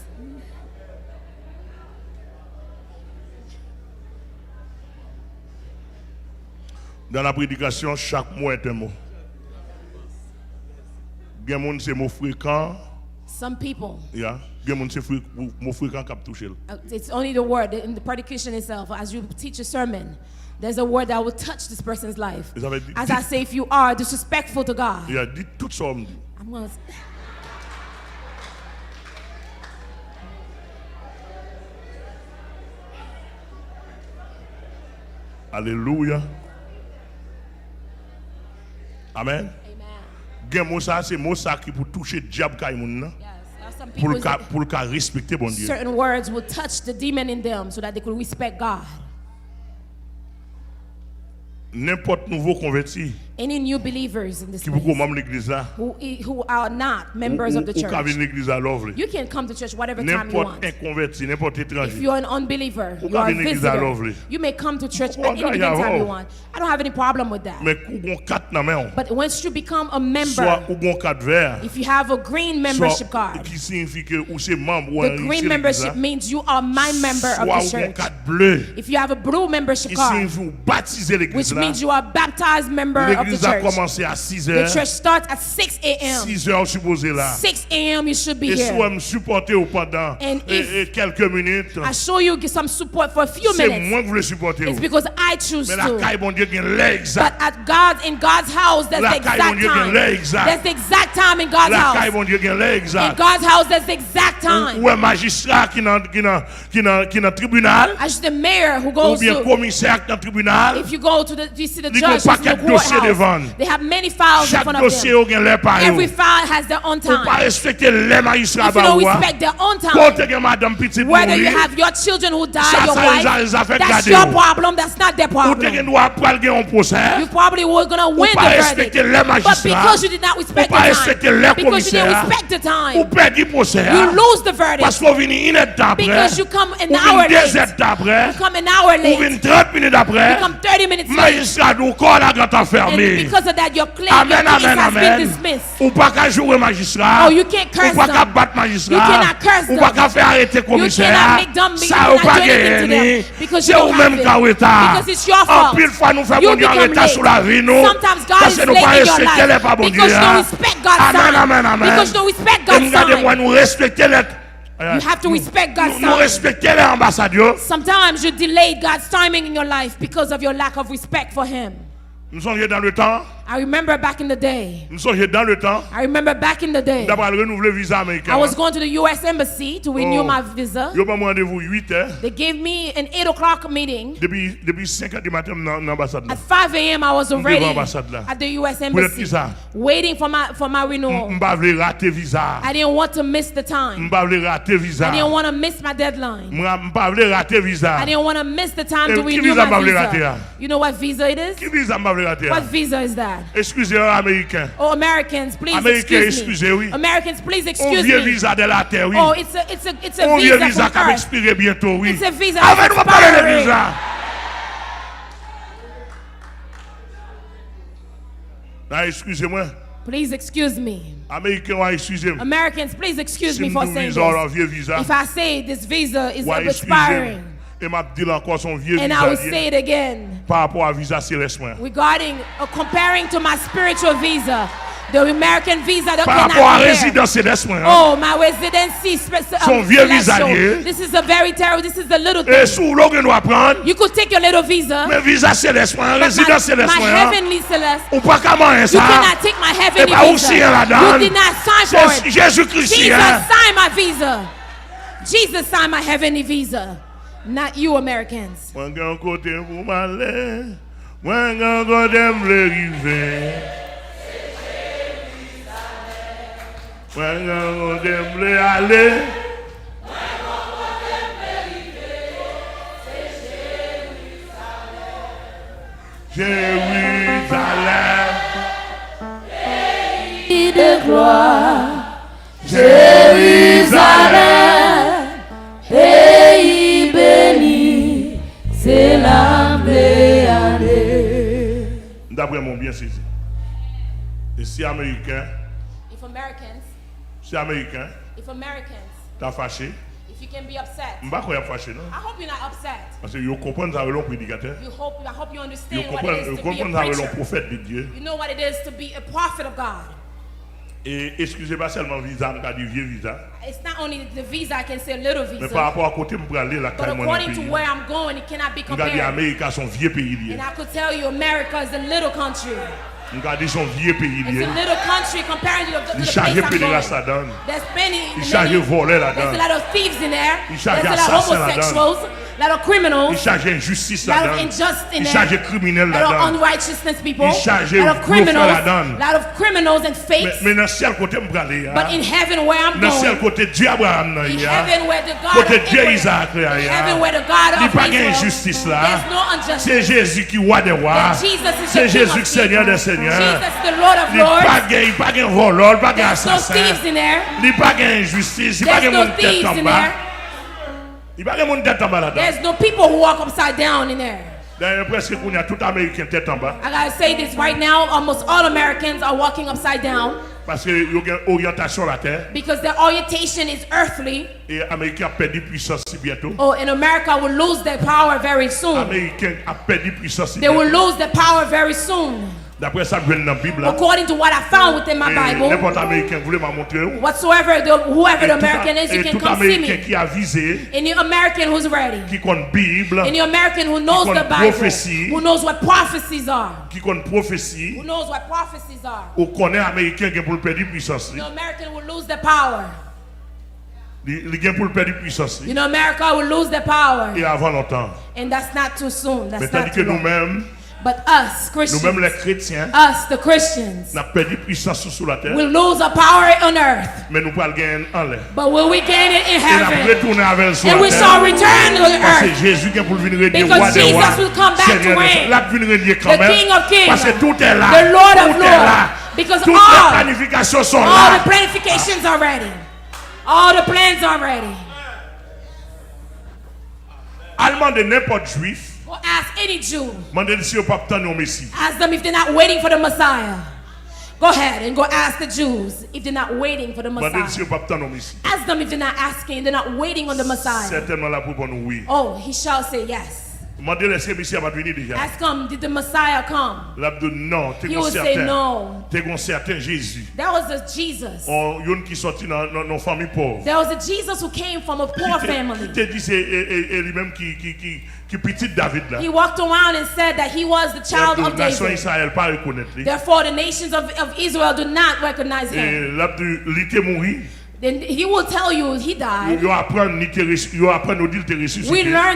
Dans la prédication, chaque mot est un mot. Bien monde c'est mot fréquent. Some people. Yeah. It's only the word in the predication itself. As you teach a sermon, there's a word that will touch this person's life. As I say, if you are disrespectful to God, I'm going to. Alléluia. Amen. Pour respecter bon Dieu. Certain words will touch the demon in them so that they could respect God. N'importe nouveau converti. Any new believers in this place who are not members of the church, you can come to church whatever time you want. If you're an unbeliever, you are a visitor, you may come to church at any given time you want. I don't have any problem with that. But once you become a member, if you have a green membership card, the green membership means you are my member of the church. If you have a blue membership card, which means you are a baptized member of the church. The church starts at 6 a.m. 6 a.m. you should be here. And if I show you some support for a few minutes, it's because I choose to. But in God's house, that's the exact time. That's the exact time in God's house. In God's house, that's the exact time. As the mayor who goes to, if you go to you see the judge in the courthouse, they have many files in front of them. Every file has their own time. If you don't respect their own time, whether you have your children who die, your wife, that's your problem, that's not their problem. You probably were going to win the verdict. But because you did not respect the time, because you didn't respect the time, you lose the verdict. Because you come an hour late. You come an hour late. You come 30 minutes late. And because of that, your claim has been dismissed. Oh, you can't curse them. You cannot curse them. You cannot make them do anything to them. Because you don't have it. Because it's your fault. You become late. Sometimes God is late in your life. Because you don't respect God's time. Because you don't respect God's time. You have to respect God's time. Sometimes you delay God's timing in your life because of your lack of respect for Him. I remember back in the day. I remember back in the day. I was going to the U.S. Embassy to renew my visa. They gave me an 8 o'clock meeting. At 5 a.m. I was already at the U.S. Embassy waiting for my renewal. I didn't want to miss the time. I didn't want to miss my deadline. I didn't want to miss the time to renew my visa. You know what visa it is? What visa is that? Excusez-moi, Américains. Oh, Americans, please excuse me. Americans, please excuse me. Visa de la terre, oui. Oh, it's a visa qui va expirer bientôt, oui. It's a visa that's expiring. Excusez-moi. Please excuse me. Americans, please excuse me for saying this. If I say this visa is expiring. And I will say it again. Regarding comparing to my spiritual visa, the American visa that cannot compare. Oh, my residency this is a very terrible. This is a little thing. You could take your little visa. My heavenly celeste. You cannot take my heavenly visa. You did not sign for it. Jesus signed my visa. Jesus signed my heavenly visa. Not you, Americans. Pays béni, c'est la année. D'après mon bien saisi. Et si Américain, if Americans, if t'as fâché, if you can be upset, I hope you're not upset. Parce que vous comprenez ça avec le prédicateur. I hope you understand what it is to be a preacher. Prophète de Dieu. You know what it is to be a prophet of God. Et excusez pas seulement visa, on a dit vieux visa. It's not only the visa, I can say a little visa. Mais par rapport à côté pour aller là, but according to where I'm going, it cannot be compared. L'Amérique a son vieux pays. And I could tell you, America is a little country. Regardez son vieux pays. It's a little country compared to the place I'm going. There's many. There's a lot of thieves in there. There's a lot of homosexuals. lot of criminals, il charge injustice lot of là-dedans, injustice in il there, charge criminel lot of là-dedans, unrighteousness people, il charge lot of criminals, là-dedans. lot of criminals and fakes. Mais dans ciel côté me aller, But in heaven where I'm dans ciel going, côté Dieu Abraham là, in heaven where the God côté of Dieu Abraham, Isaac in là, heaven where the God il of pas Israel, injustice là. there's no injustice. C'est Jésus qui roi des rois. C'est Jésus qui Seigneur des seigneurs. Jesus the Lord of Il lords. n'y a pas de voleur, il n'y a pas There's no d'assassin. thieves in there. Il n'y a pas d'injustice, il n'y a pas There's de no monde tête thieves en in bas. there. Il n'y a pas de monde tête en bas là-dedans. There's no people who walk upside down in there. D'ailleurs, presque qu'on y a tout Américain tête en bas. I gotta say this right now, almost all Americans are walking upside down. Parce qu'il y a une orientation à la terre. Because their orientation is earthly. Et Américain a perdu puissance si bientôt. Oh, and America will lose their power very soon. Américain a perdu puissance si They bientôt. will lose their power very soon. D'après ça, je viens dans la Bible. According to what I found within my Bible, n'importe Américain voulait m'en montrer. whoever the American is, you can come see me. Qui a visé. Any American who's ready. Qui connaît Bible. Any American who knows the Bible. Who knows what prophecies are. Qui connaît prophétie. Who knows what prophecies are. Ou connaît Américain qui pour perdre puissance. The American will lose their power. Il gagne pour perdre puissance. You know, America will lose their power. Et avant longtemps. And that's not too soon. That's not que too long. nous-mêmes. But us, Christians, nous-mêmes les chrétiens, us, the Christians, n'a perdu puissance sur la terre. Will lose our power on earth. Mais nous pas le gagner en l'air. But will we gain it in heaven? And we shall return to the earth. Jésus qui pour venir régner because Jesus will come back to reign. The King of Kings, parce que tout est là. The Lord of Lords. Because toutes les planifications sont là. All the planifications are ready. All the plans are ready. Allemand de n'importe juif. Go ask any Jew. Ask them if they're not waiting for the Messiah. Go ahead and go ask the Jews if they're not waiting for the Messiah. Ask them if they're not asking, they're not waiting on the Messiah. Oh, he shall say yes. Ask him, did the Messiah come? He will say no. There was a Jesus. There was a Jesus who came from a poor family. He walked around and said that he was the child of David. Therefore, the nations of Israel do not recognize him. Then he will tell you he died. We learned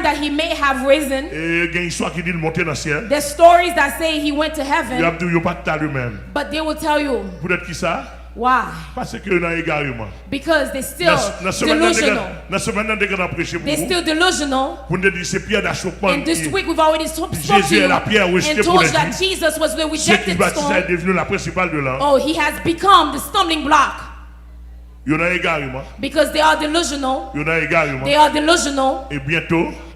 that he may have risen. There's stories that say he went to heven. But they will tell you. Why? Because they're still delusional. They're still delusional. And this week we've already spoken to you and told you that Jesus was the rejected stone. Oh, he has become the stumbling block. Because they are delusional. They are delusional.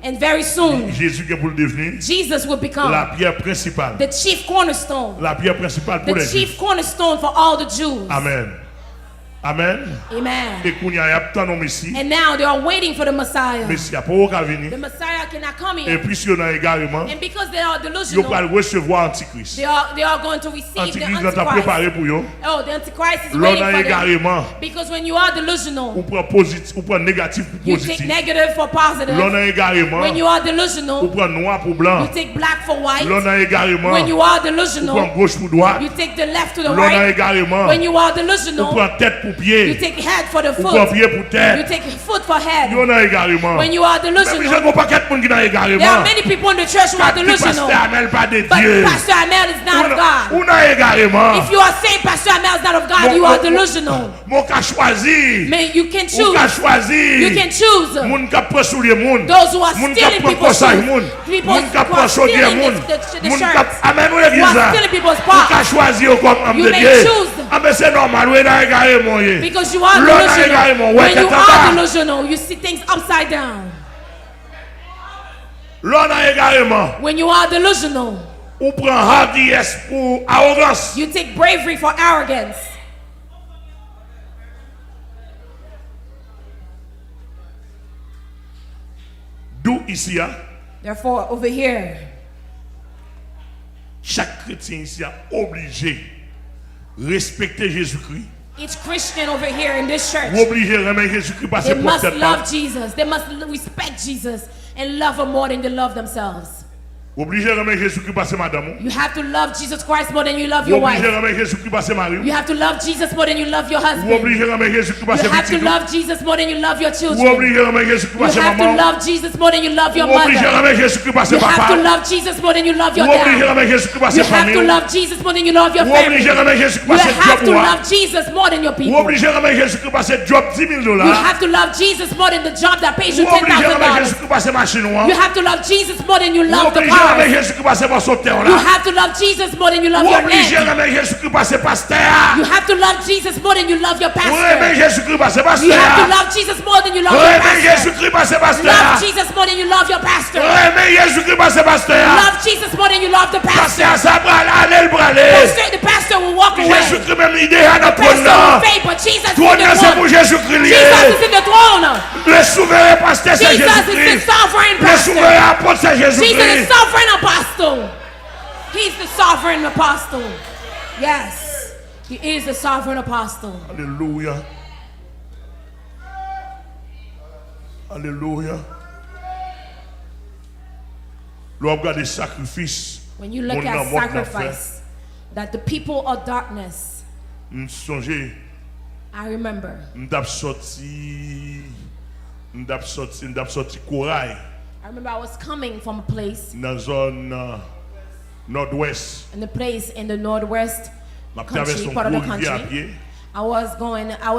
And very soon, Jesus will become the chief cornerstone. The chief cornerstone for all the Jews. Amen. Amen. Amen. And now they are waiting for the Messiah. The Messiah cannot come in. And because they are delusional, they are going to receive the Antichrist. Oh, the Antichrist is waiting for them. Because when you are delusional, you take negative for positive. When you are delusional, you take black for white. When you are delusional, you take the left to the right. When you are delusional, you take head for the foot. You take foot for head. When you are delusional, there are many people in the church who are delusional. But Pastor Amel is not of God. If you are saying Pastor Amel is not of God, you are delusional. You can choose. You can choose. Those who are stealing people's shoes. People who are stealing the shirts. Who are stealing people's parts. You may choose. Because you are delusional. When you are delusional, you see things upside down. When you are delusional, you take bravery for arrogance. Therefore, over here, chaque chrétien ici est obligé de respecter Jésus-Christ. Each Christian over here in this church, they must love Jesus. They must respect Jesus and love him more than they love themselves. You have to love Jesus Christ more than you love your wife. You have to love Jesus more than you love your husband. You have to love Jesus more than you love your children. You have to love Jesus more than you love your mother. You have to love Jesus more than you love your dad. You have to love Jesus more than you love your family. You have to love Jesus more than your people. You have to love Jesus more than the job that pays you $10,000. You have to love Jesus more than you love the car. You have to love Jesus more than you love your land. You have to love Jesus more than you love your pastor. You have to love Jesus more than you love your pastor. Love Jesus more than you love your pastor. Love Jesus more than you love the pastor. The pastor will walk away. The pastor will fade, but Jesus is in the throne. Jesus is in the throne. Jesus is the sovereign pastor. Jesus is sovereign apostle. He's the sovereign apostle. Yes, he is the sovereign apostle. Hallelujah. Hallelujah. When you look at sacrifice that the people of darkness, I remember I was coming from a place in the place in the northwest country, part of the country. I was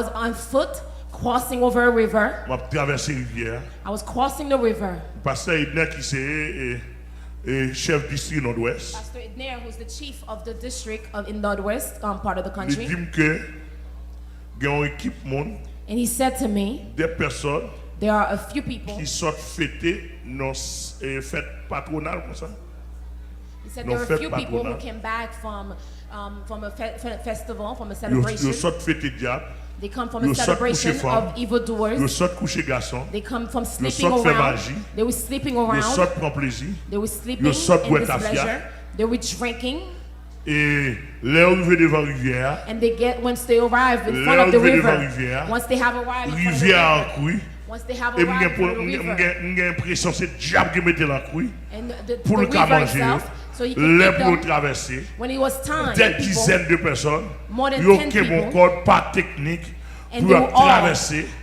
on foot crossing over a river. I was crossing the river. Pastor Idner, who's the chief of the district in northwest part of the country, and he said to me, there are a few people. He said there are a few people who came back from a festival, from a celebration. They come from a celebration of evildoers. They come from sleeping around. They were sleeping around. They were sleeping in displeasure. They were drinking. And they get, once they arrive in front of the river, once they have arrived in front of the river, once they have arrived in the river, and the river itself, so he can get them. When it was time, more than 10 people, and they were all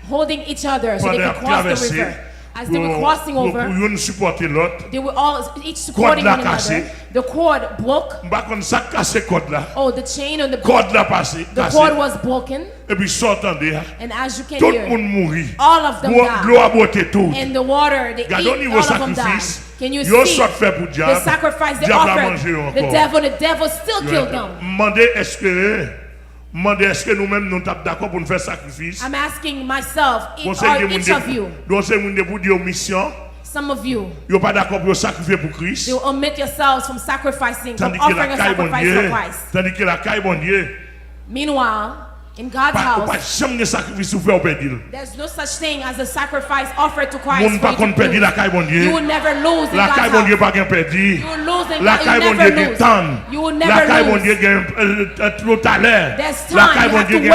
holding each other so they could cross the river. As they were crossing over, they were all each supporting one another. The cord broke. Oh, the chain on the cord was broken. And as you can hear, all of them died. And the water, they ate, all of them died. Can you see the sacrifice they offered? The devil still killed them. I'm asking myself, each of you, some of you, you omit yourselves from sacrificing, from offering a sacrifice for Christ. Meanwhile, in God's house, there's no such thing as a sacrifice offered to Christ. You will never lose in God's house. You will lose in God's house. You will never lose. There's time. You have to wait.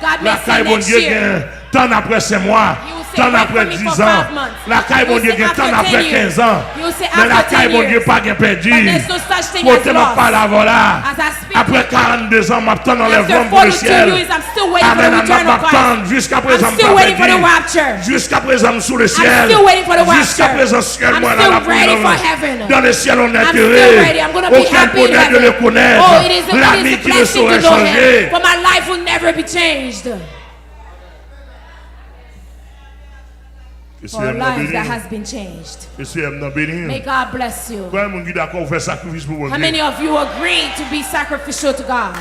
God may say next year. Tant après 6 mois, tant après 10 ans, la caille bon Dieu gagne tant après 15 ans. Mais la caille bon Dieu pas gagne perdu. Côté m'a pas la voilà. Après 42 ans, m'attend dans l'enlèvement pour le ciel. Amen, m'attend jusqu'à présent pas jusqu'à présent sous le ciel. Jusqu'à présent ciel moi là dans le ciel on est heureux. Aucun bonheur de le connaître. L'ami qui ne saurait changer. For my life will never be changed. For a life that has been changed. May God bless you. How many of you agree to be sacrificial to God?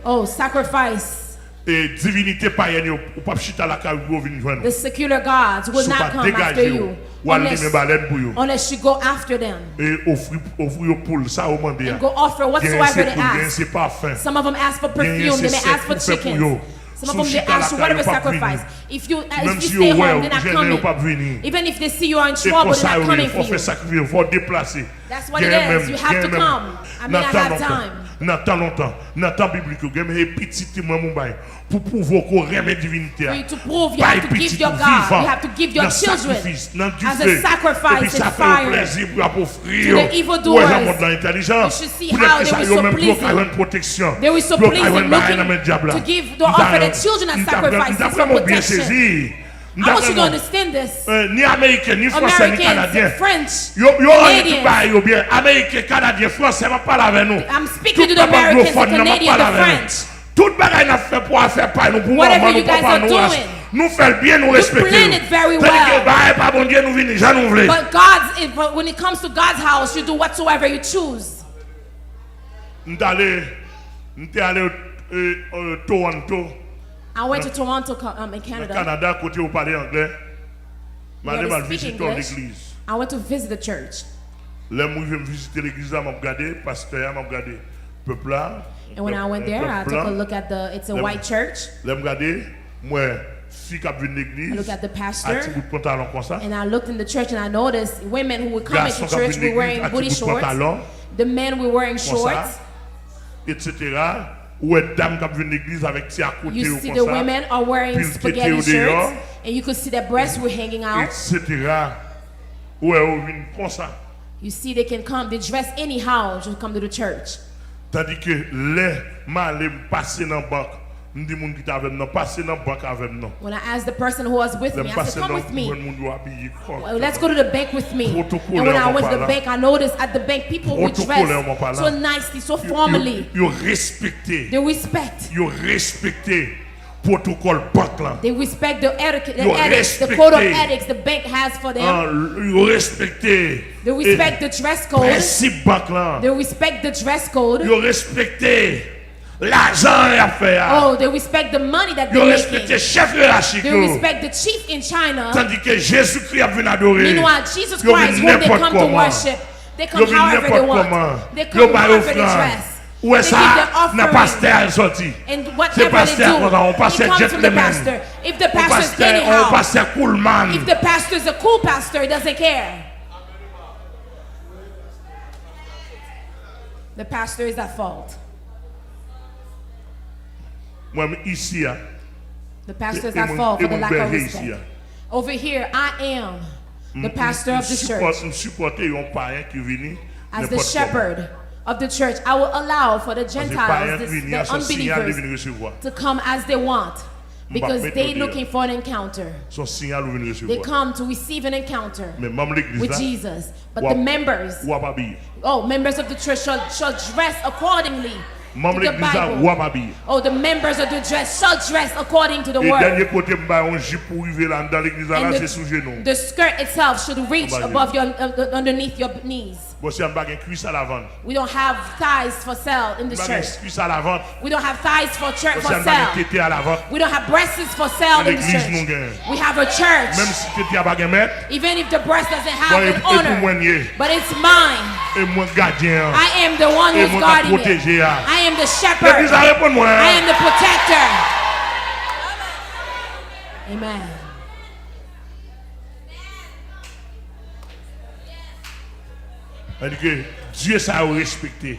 Oh, sacrifice. The secular gods will not come after you unless you go after them and go offer whatsoever they ask. Some of them ask for perfume, they may ask for chickens. Some of them they ask you whatever sacrifice. If you stay home, they're not coming. Even if they see you are in trouble, they're not coming for you. That's what it is. You have to come. I mean, I have time. dans tant longtemps, dans tant biblique, mais petit moi mon bail pour pouvoir qu'on remet divinité. For you to prove you have to give your God, you have to give your children as a sacrifice and fire to the evildoers. You should see how they were so pleasing. They were so pleasing looking to give, to offer their children as sacrifices for protection. I want you to understand this. Ni américain, ni français, ni canadien. French, Canadiens. Américain, canadien, français, ma parle avec nous. I'm speaking to the Americans, the Canadians, the French. Tout bagaille n'a fait pour faire pas nous pour whatever you guys are doing. Nous faisons bien, nous respectons. You plan it very well. Pas bon Dieu nous vient, déjà nous voulons. But when it comes to God's house, you do whatsoever you choose. Nous allé Toronto. I went to Toronto in Canada. Canada, côté où parler anglais. I went to visit the church. And when I went there, I took a look at it's a white church. I looked at the pastor, and I looked in the church, and I noticed women who would come into church were wearing booty shorts. The men were wearing shorts. Etc. You see the women are wearing spaghetti shirts, and you could see their breasts were hanging out. You see they can come, they dress anyhow to come to the church. When I asked the person who was with me, I said, come with me. Well, let's go to the bank with me. And when I went to the bank, I noticed at the bank people would dress so nicely, so formally. They respect. They respect the etiquette, the code of ethics the bank has for them. They respect the dress code. They respect the dress code. Oh, they respect the money that they're making. They respect the chief in China. Meanwhile, Jesus Christ, when they come to worship, they come however they want. They come however they dress. They give their offering. And whatever they do, it comes from the pastor. If the pastor is anyhow, if the pastor is a cool pastor, he doesn't care. The pastor is at fault. The pastor is at fault for the lack of respect. Over here, I am the pastor of the church. As the shepherd of the church, I will allow for the Gentiles, the unbelievers, to come as they want. Because they're looking for an encounter. They come to receive an encounter with Jesus. But the members of the church shall dress accordingly to the Bible. Oh, the members of the church shall dress according to the word. And the skirt itself should reach above underneath your knees. We don't have thighs for sale in the church. We don't have thighs for sale. We don't have breasts for sale in the church. We have a church. Even if the breast doesn't have an honor, but it's mine. I am the one who's guarding it. I am the shepherd. I am the protector. Amen. Dieu ça a respecté.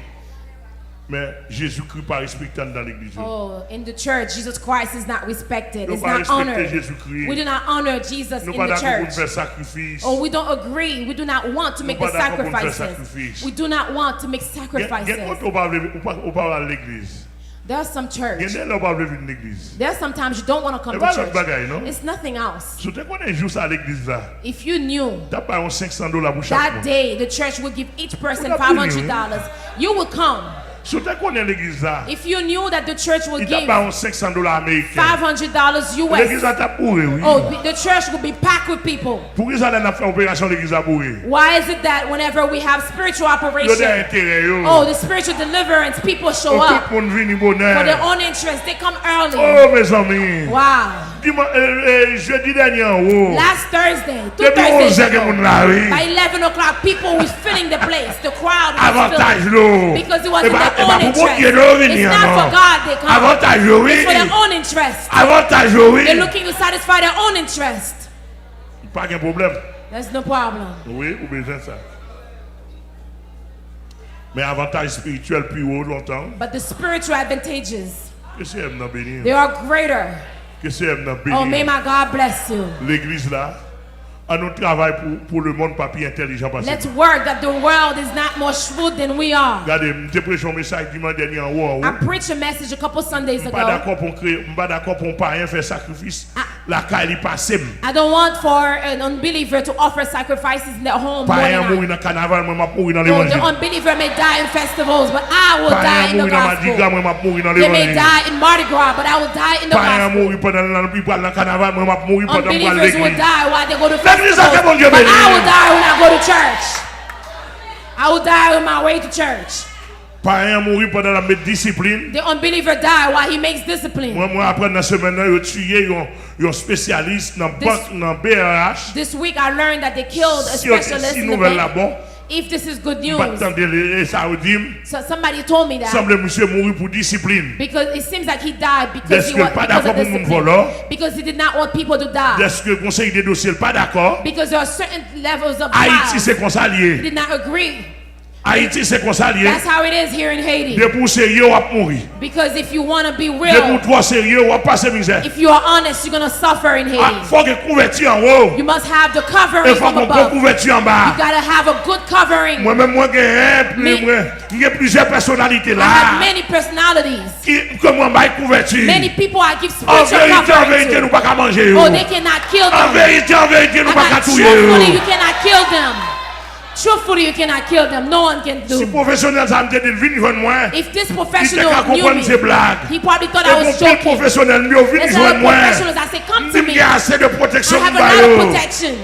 Mais Jésus-Christ pas respecté dans l'église. Oh, in the church, Jesus Christ is not respected. It's not honored. We do not honor Jesus in the church. Oh, we don't agree. We do not want to make the sacrifices. We do not want to make sacrifices. There's some church. There's sometimes you don't want to come to church. It's nothing else. If you knew that day the church would give each person $500, you would come. If you knew that the church would give $500 US, oh, the church would be packed with people. Why is it that whenever we have spiritual operation, oh, the spiritual deliverance, people show up for their own interest? They come early. Wow. Last Thursday, 2 Thursdays ago, by 11 o'clock, people was filling the place. The crowd was filling because it was in their own interest. It's not for God they come. It's for their own interest. They're looking to satisfy their own interest. There's no problem. Mais avantage spirituel plus haut longtemps. But the spiritual advantages, Que c'est béni. they are greater. Que c'est béni. Oh, may my God bless you. L'église là, à notre travail pour le monde pas plus intelligent parce que. Let's work that the world is not more shrewd than we are. Regardez, j'ai prêché un message dimanche dernier en haut. I preached a message a couple Sundays ago. Pas d'accord pour créer, pas d'accord pour pas rien faire sacrifice. La caille passée. I don't want for an unbeliever to offer sacrifices in their home. Pas rien mourir dans carnaval, moi m'a mourir dans the l'évangile. unbeliever may die in festivals, but I will die in the gospel. They They may die in Mardi Gras, but I will die in the gospel. Unbelievers will die while they go to festivals, but I will die when I go to church. I will die on my way to church. The unbeliever die while he makes discipline. This week I learned that they killed a specialist in the bank. If this is good news, so somebody told me that because it seems like he died because he did not want people to die. Because there are certain levels of trials. He did not agree. Haïti c'est comme ça lié. That's how it is here in Haiti. De pour sérieux on mourir. Because if you want to be De real, pour toi sérieux on passer misère. if you are honest, you're going to suffer in Haiti. Faut que couverture en haut. You must have the covering from above. Couverture en bas. You got to have a good covering. Moi-même moi j'ai plusieurs personnalités là. I have many personalities. Comment bail couverture. Many people I give spiritual covering to. Nous pas manger. Oh, they cannot kill them. En vérité nous pas tuer. Truthfully, you cannot kill them. Truthfully, you cannot kill them. No one can do. Si professionnel ça me dit vinn joindre moi. If this professional knew me, he probably thought I was joking. Professional, vinn joindre moi. I say, come to me. I have assez de protection. I have a lot of protection.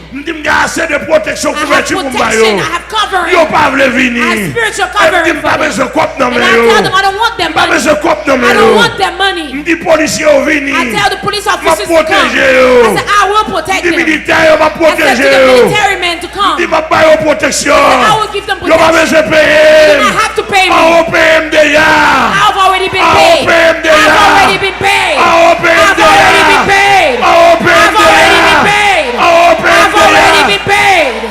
Assez de protection couverture pour moi. I have covering. Yo pas vle I vini. have spiritual covering. Pas besoin cop dans and I tell them I don't want their money. I don't want their money. M'di policier vini. I tell the police officers to come. I said I will protect them. Militaire m'a protéger. I said to the military men to come. M'di m'a pas protection. I will give them protection. You do not have to pay me. I've already been paid. I've already been paid. I've already been paid. I've already been paid. I've already been paid.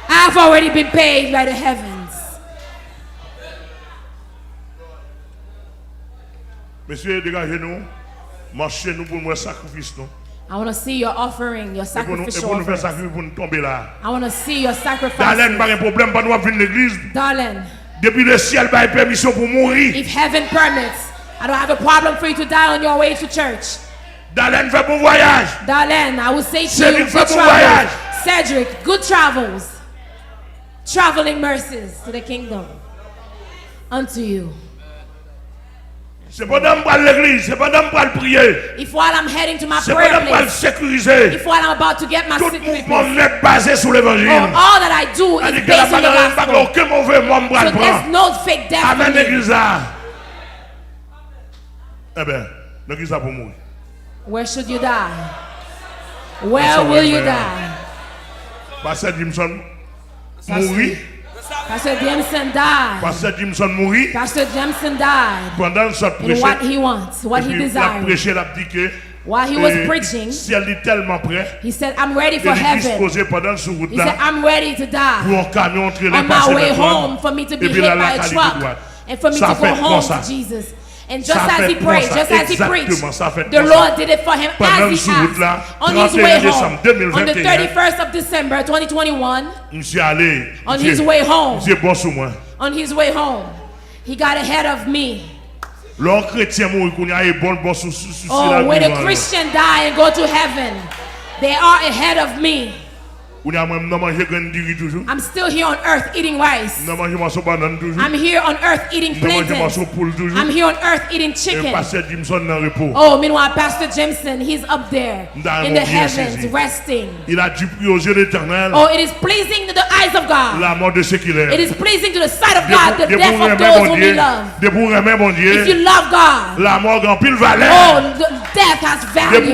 I've already been paid by the heavens. Messieurs, dégagez-nous. Marchez-nous pour moi sacrifice nous. I want to see your offering, your sacrificial offering. I want to see your sacrifice. Darlene, pas un problème, pas nous venir l'église. Darlene, depuis le ciel, pas permission pour mourir. if heaven permits, I don't have a problem for you to die on your way to church. Darlene, fais bon voyage. Darlene, I will say to you, good travels. Cedric, good travels. Traveling mercies to the kingdom. Unto you. C'est pas d'homme pour l'église, c'est pas d'homme pour prier. If while I'm heading to my C'est prayer pas d'homme pour place, sécuriser. if while I'm about to get my Tout secret mouvement place, n'est basé sur l'évangile. all that I do is based on the gospel. Aucun mauvais monde So there's no fake death Amen, in me. l'église là. Eh bien, l'église là pour mourir. Where should you die? Where will you die? Pasteur Jimson mourit. Pastor Jameson died. Pasteur Jimson mourit. Pastor Jameson died. Pendant ce in what he wants, what he desires. While he was preaching, he said, I'm ready for heaven. He said, I'm ready to die. On my way home for me to be hit by a truck and for me to go home to Jesus. And just as he prayed, just as he preached, the Lord did it for him as he asked. On his way home, on the 31st of December 2021, on his way home, he got ahead of me. Oh, when a Christian die and go to heaven, they are ahead of me. I'm still here on earth eating rice. I'm here on earth eating plantains. I'm here on earth eating chicken. Oh, meanwhile, Pastor Jameson, he's up there in the heavens resting. Oh, it is pleasing to the eyes of God. It is pleasing to the sight of God, the death of those whom we love. If you love God, oh, death has value. If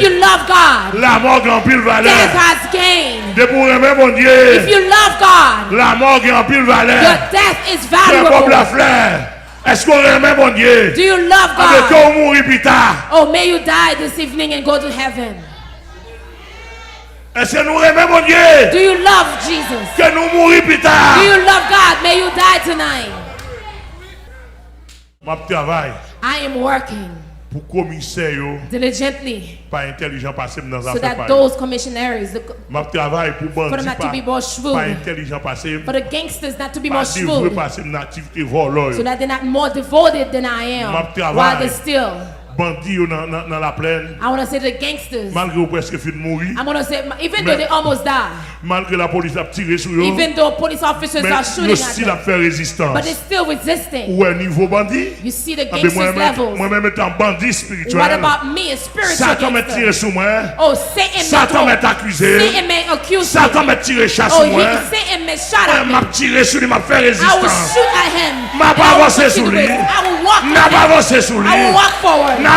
you love God, death has gain. If you love God, your death is valuable. Do you love God? Oh, may you die this evening and go to heaven. Est-ce que nous aimons mon Dieu? Do you love Jesus? Que nous mourons plus tard. Do you love God? May you die tonight. I am working diligently so that those commissionaries, for them not to be more shrewd, for the gangsters not to be more shrewd, so that they're not more devoted than I am while they still. I want to say the gangsters. I want to say, even though they almost die, even though police officers are shooting at them, but they're still resisting. You see the gangsters levels. What about me, a spiritual gangster? Oh, Satan may accuse me. Oh, Satan may shot at me. I will shoot at him. I will walk with him. I will walk forward. I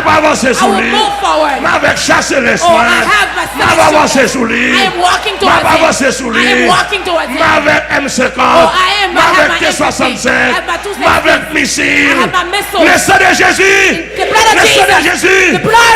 will move forward. Oh, I have my celestial. I am walking towards him. I am walking towards him. Oh, I have my M60. I have my 260. I have my missile. Le sang de Jésus. The blood of Jesus. The blood